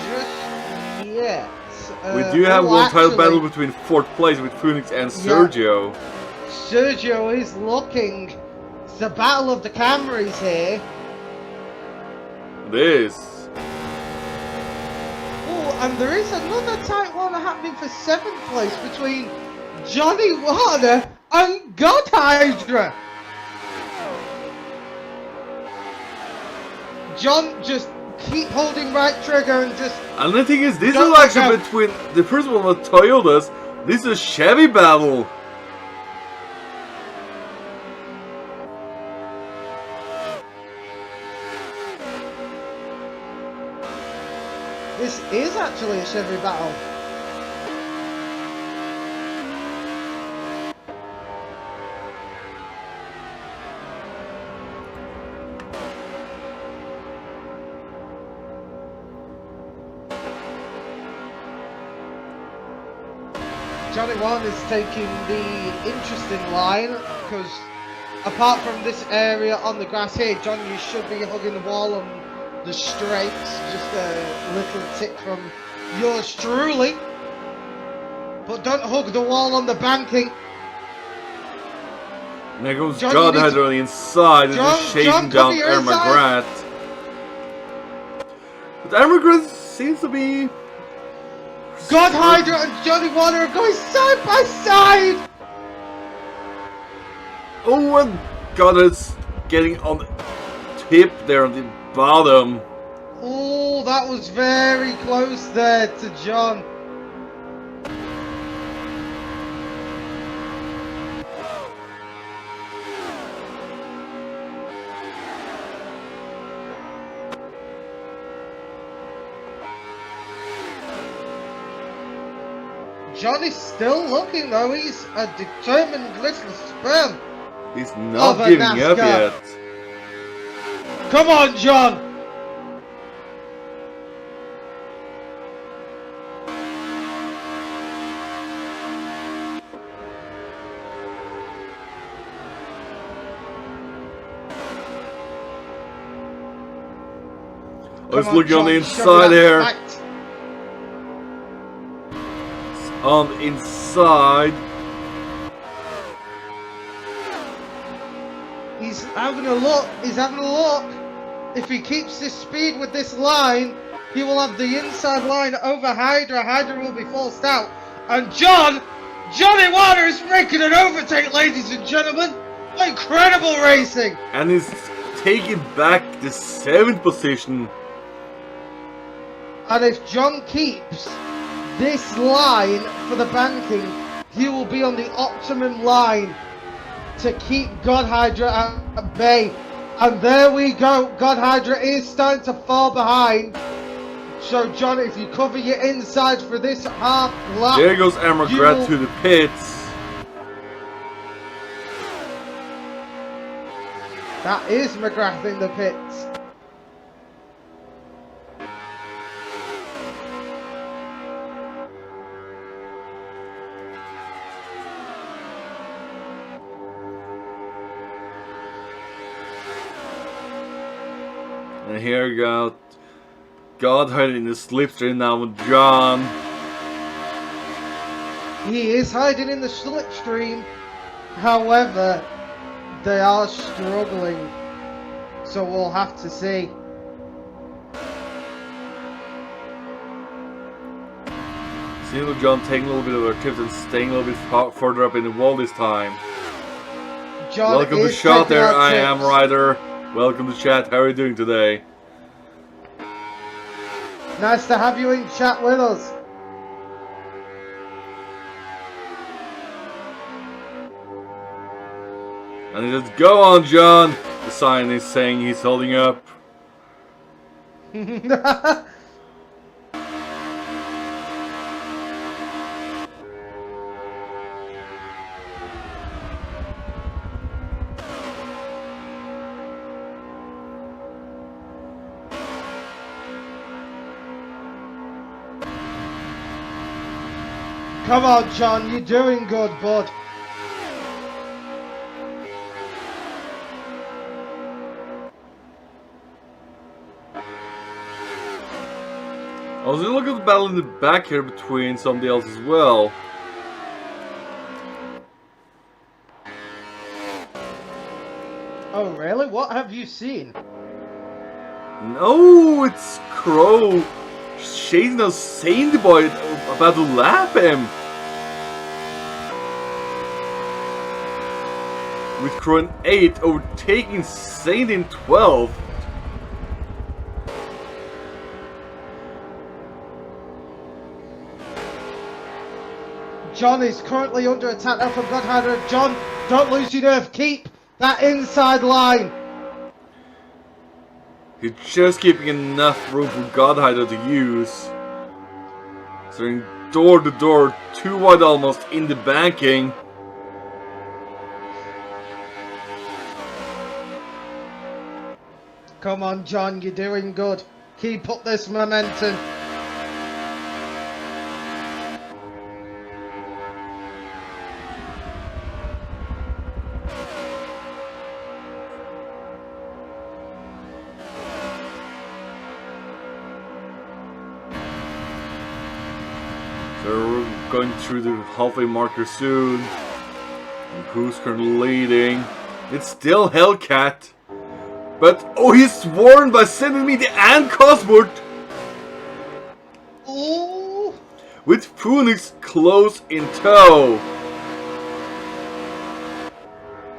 just yet. We do have one title actually, battle between 4th place with Phoenix and Sergio. Sergio is looking. It's the battle of the Camrys here. This. Oh, and there is another tight one happening for 7th place between Johnny Warner and God Hydra. John, just keep holding right trigger and just... And the thing is, this Don't is actually look out. between the first one was Toyotas. This is a Chevy battle. This is actually a Chevy battle. Johnny Warner's taking the interesting line because Apart from this area on the grass here, John, you should be hugging the wall on the straights. Just a little tip from yours truly. But don't hug the wall on the banking. And there goes John, God Hydra on the inside and John, just chasing down Ermagrat. But Ermagrat seems to be... God Hydra and Johnny Water are going side by side! Oh, and God is getting on the tip there on the bottom. Oh, that was very close there to John. John is still looking though, he's a determined little sperm. He's not giving up yet. Come on, John! I was looking on the inside here. On the inside. He's having a look. He's having a look. If he keeps this speed with this line, he will have the inside line over Hydra. Hydra will be forced out. And Johnny Water is making an overtake, ladies and gentlemen. Incredible racing. And he's taking back the 7th position. And if John keeps this line for the banking, he will be on the optimum line to keep God Hydra at bay. And there we go. God Hydra is starting to fall behind. So John, if you cover your inside for this half lap, there goes Ermagrat to the pits. That is McGrath in the pits. And here we go. God hiding in the slipstream now with John. He is hiding in the slipstream. However, they are struggling. So we'll have to see. Seems like John taking a little bit of our tips and staying a little bit further up in the wall this time. John, welcome to Shot there, I am Ryder. Welcome to chat. How are you doing today? Nice to have you in chat with us. And he says, "Go on, John." The sign is saying he's holding up. Come on, John, you're doing good, bud. I was gonna look at the battle in the back here between somebody else as well. Oh, really? What have you seen? No, it's Crow. Chasing those Sandy boy about to lap him. With Crow in 8 overtaking Sandy in 12. John is currently under attack now from God Hydra. John, don't lose your nerve. Keep that inside line. He's just keeping enough room for God Hydra to use. So in door to door, too wide almost in the banking. Come on, John, you're doing good. Keep up this momentum. going through the halfway marker soon. And who's currently leading? It's still Hellcat. But, oh, he's warned by sending me the and Cosworth. Ooh. With Phoenix close in tow.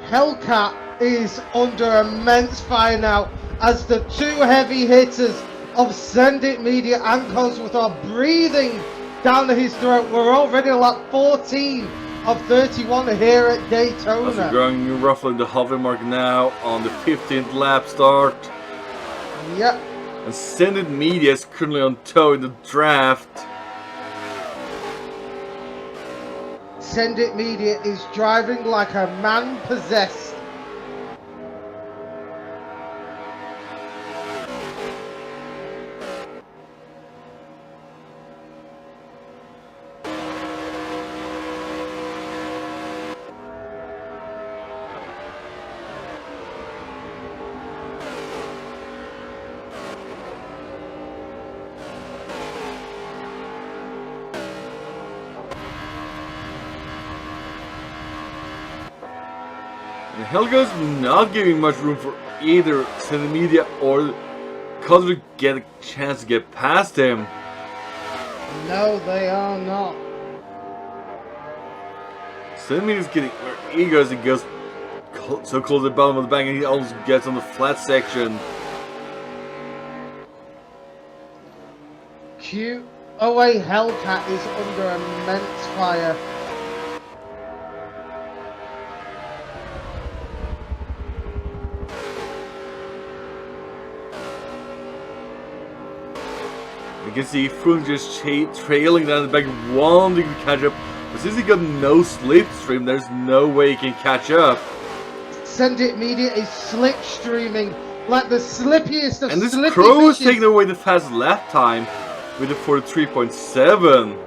Hellcat is under immense fire now as the two heavy hitters of Send It Media and Cosworth are breathing down his throat. We're already at lap 14 of 31 here at Daytona. As we're going roughly the halfway mark now on the 15th lap start. Yep. And Send It Media is currently on tow in the draft. Send It Media is driving like a man possessed. And Helga's not giving much room for either Send It Media or Cosworth to get a chance to get past him. No, they are not. Send It Media is getting where he goes so close to the bottom of the bank, and he almost gets on the flat section. QOA Hellcat is under immense fire. You can see Froome just trailing down the back, wanting to catch up. But since he got no slipstream, there's no way he can catch up. Send It Media is slipstreaming like the slippiest of And this slippy Crow is fishes. taking away the fast lap time with a 43.7.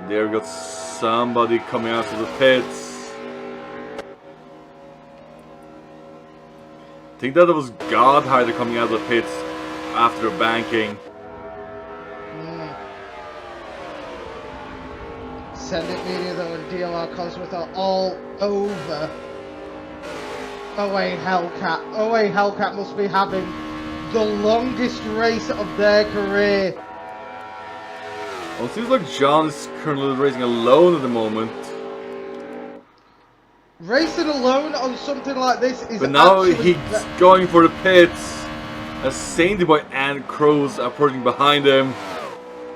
There we got somebody coming out of the pits. I think that was Godhider coming out of the pits after banking. Send It Media though and DLR Cosworth are all over OA Hellcat. OA Hellcat must be having the longest race of their career. Well, it seems like John is currently racing alone at the moment. Racing alone on something like this is But now actually he's going for the pits. As Sainty Boy and Crows are approaching behind him.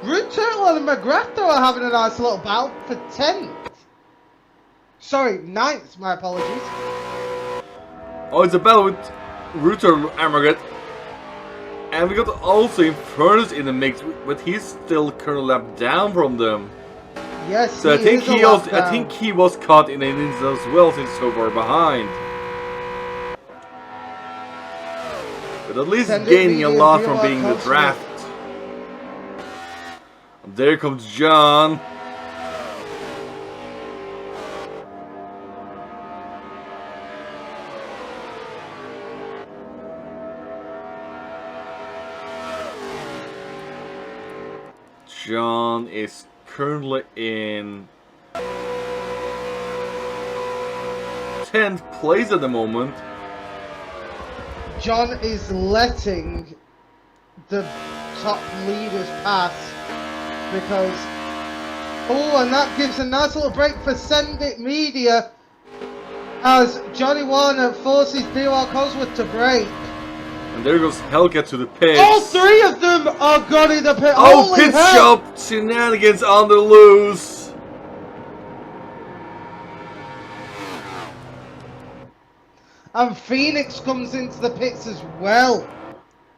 Root Turtle and McGrath though are having a nice little battle for 10th. Sorry, 9th, my apologies. Oh, it's a battle with Rooter and Margaret. And we got also Infernus in the mix, but he's still currently lap down from them. Yes, So I think he was caught in an incident as well, since so far behind. But at least gaining a lot from being in the draft. And there comes John. John is currently in 10th place at the moment. John is letting the top leaders pass because and that gives a nice little break for Send It Media as Johnny Warner forces DLR Cosworth to break. And there goes Hellcat to the pits. All three of them are gone in the pit. Oh, Holy pit hell. stop shenanigans on the loose. And Phoenix comes into the pits as well.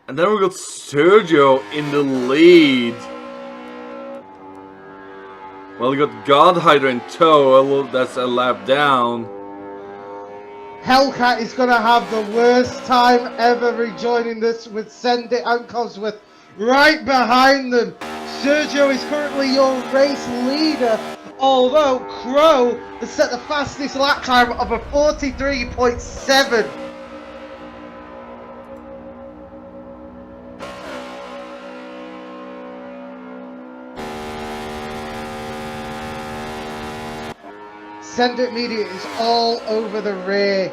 And then we got Sergio in the lead. Well, we got Godhider in tow. Well, that's a lap down. Hellcat is going to have the worst time ever rejoining this with Send It and Cosworth right behind them. Sergio is currently your race leader, although Crow has set the fastest lap time of a 43.7. Send It Media is all over the rear.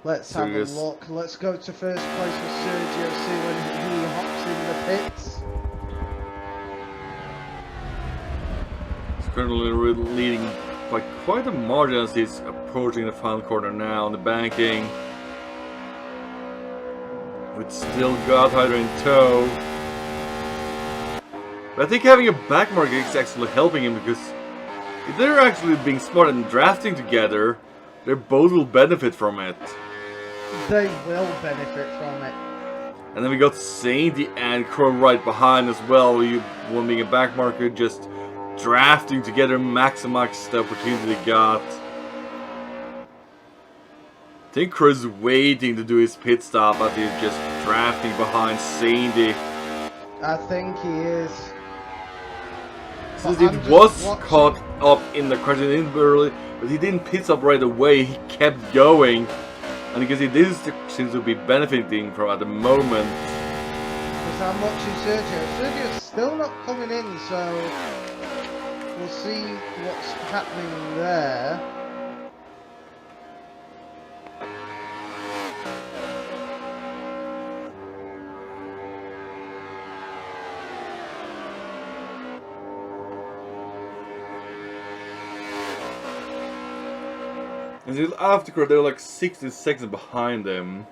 Let's have a look. Let's go to first place with Sergio, see when he hops in the pits. He's currently leading by quite a margin as he's approaching the final corner now on the banking. With still Godhider in tow. But I think having a back marker is actually helping him, because if they're actually being smart and drafting together, they both will benefit from it. They will benefit from it. And then we got Sainty and Crow right behind as well. One being a back marker, just drafting together, maximize the opportunity they got. I think Crow's waiting to do his pit stop, but he's just drafting behind Sainty. I think he is. Since it was caught up in the crash early, but he didn't pit stop right away, he kept going. And because he did seems to be benefiting from at the moment. Because I'm watching Sergio. Sergio's still not coming in, so we'll see what's happening there. And after Crow, they're like 60 seconds behind them.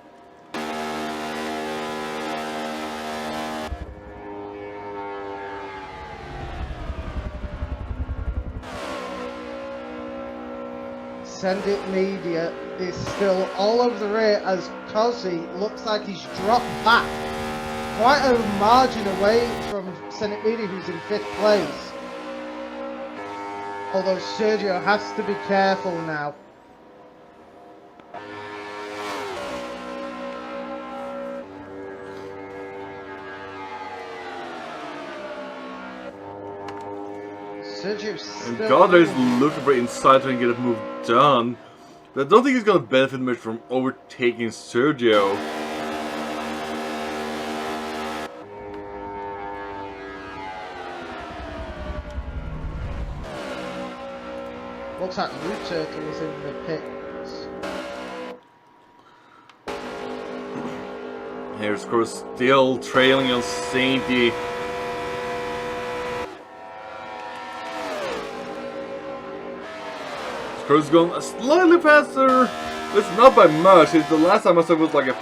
Send It Media is still all over the rear as Cosy looks like he's dropped back. Quite a margin away from Send It Media, who's in 5th place. Although Sergio has to be careful now. And Godler is looking for inside trying to get a move done. But I don't think he's going to benefit much from overtaking Sergio. Looks like Blue Turtle is in the pits. Here's Crow still trailing on Sainty. Crow's going slightly faster. It's not by much. It's the last time I saw it was like a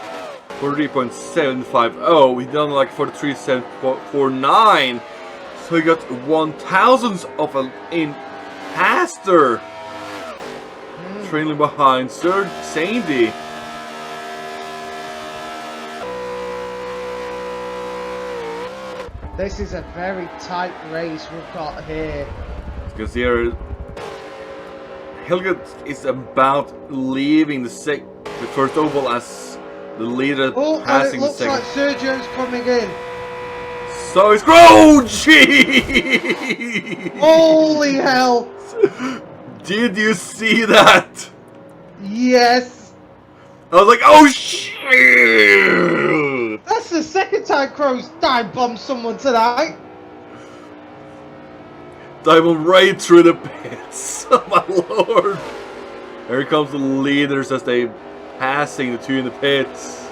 43.750. He done like 43.749. So he got 1,000ths of an in faster. Trailing behind Sir Sainty. This is a very tight race we've got here. You can see here, Helga is about leaving the first oval as the leader, passing the second. Oh, and it looks like Sergio's coming in. So it's Gee! Holy hell! Did you see that? Yes. I was like, oh shit! That's the second time Crow's dive bombed someone tonight. Dive him right through the pits. Oh my lord. Here comes the leaders as they passing the two in the pits.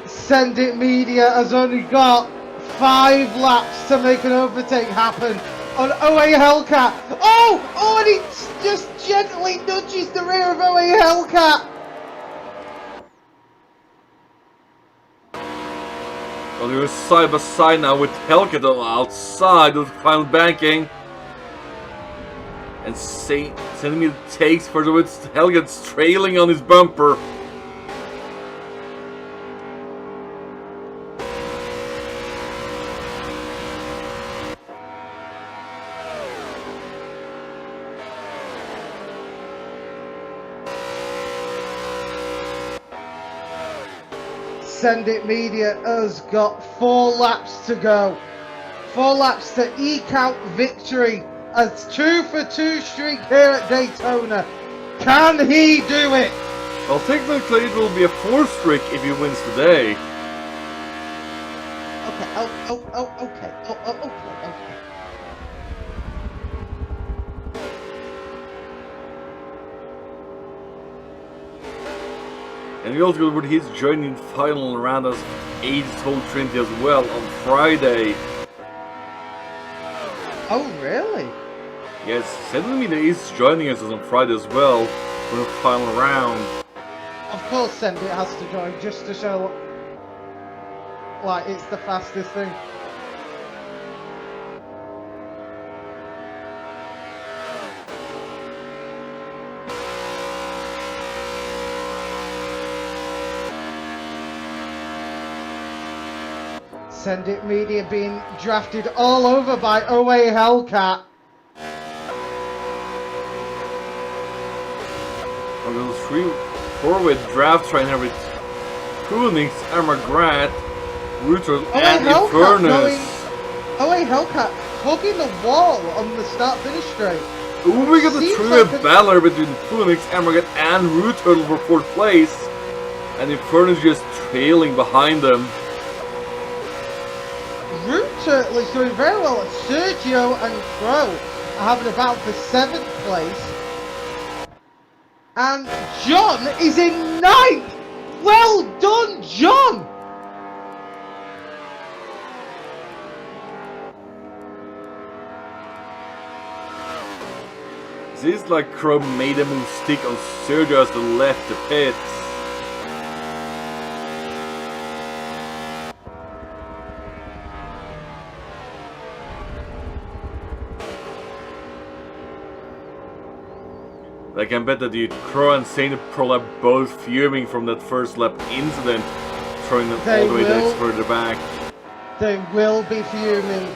Send It Media has only got 5 laps to make an overtake happen on OA Hellcat. Oh! Oh, and he just gently nudges the rear of OA Hellcat. Well, they're side by side now with Hellcat outside of the final banking. And sending me the takes further with Hellcat's trailing on his bumper. Send It Media has got 4 laps to go. 4 laps to eke out victory. A 2-for-2 streak here at Daytona. Can he do it? Well, technically it will be a 4th streak if he wins today. Okay, okay. And we also got his joining final round as A's whole Trinity as well on Friday. Oh, really? Yes, Send is joining us on Friday as well for the final round. Of course, Send It has to join just to show, like, it's the fastest thing. Send It Media being drafted all over by OA Hellcat. On those 3-4-way draft trainer with Phoenix, Armagrat, Router, and Infernus. OA Hellcat hugging the wall on the start-finish straight. Ooh, we got the three-way battle between Phoenix, Armagrat, and Router for 4th place. And Infernus just trailing behind them. Root Turtle is doing very well. Sergio and Crow are having a battle for 7th place. And John is in 9th! Well done, John! This is like Crow made a move stick on Sergio as they left the pits. I can bet that the Crow and Saint Pearl are both fuming from that first lap incident, throwing them all the way further back. They will be fuming.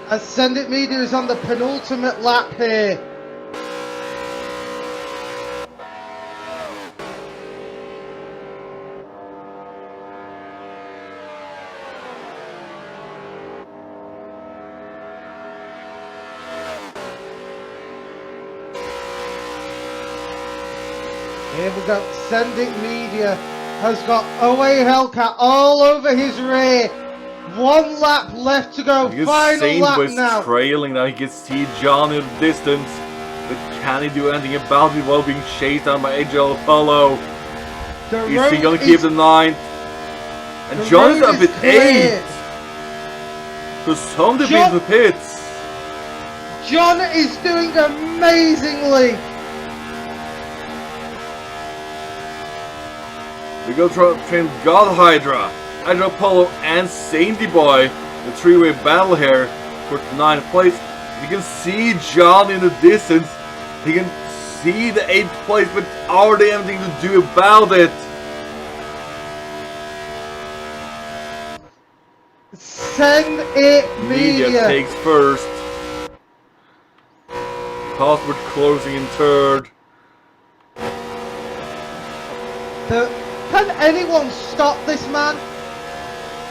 As Send It Media is on the penultimate lap here. Here we go. Send It Media has got OA Hellcat all over his rear. 1 lap left to go. Final lap now. Trailing now. He can see John in the distance, but can he do anything about it while being chased down by AJ Apollo? Is he gonna keep the 9th? And John is up at 8. So some to beat the pits. John is doing amazingly. We go train God Hydra, Hydra Apollo, and Sainty Boy. The 3-way battle here for 9th place. You can see John in the distance. He can see the 8th place, but are they anything to do about it? Send It Media takes first. Cosworth closing in 3rd. Can anyone stop this man?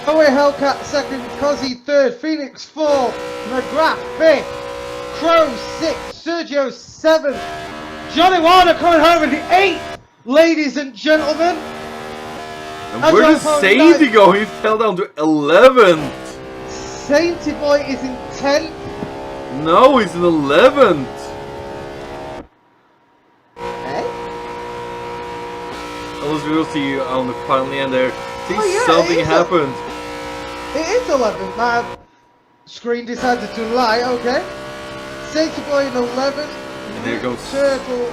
OA Hellcat 2nd, Cozzy 3rd, Phoenix 4th, McGrath 5th, Crow 6th, Sergio 7th, Johnny Warner coming home in the 8th, ladies and gentlemen. And where does Sainty go? He fell down to 11th. Sainty Boy is in 10th. No, he's in 11th. Unless we will see on the final end there. See, something happened. It is 11th. My screen decided to lie. Okay. Sainty Boy in 11th. And there goes Turtle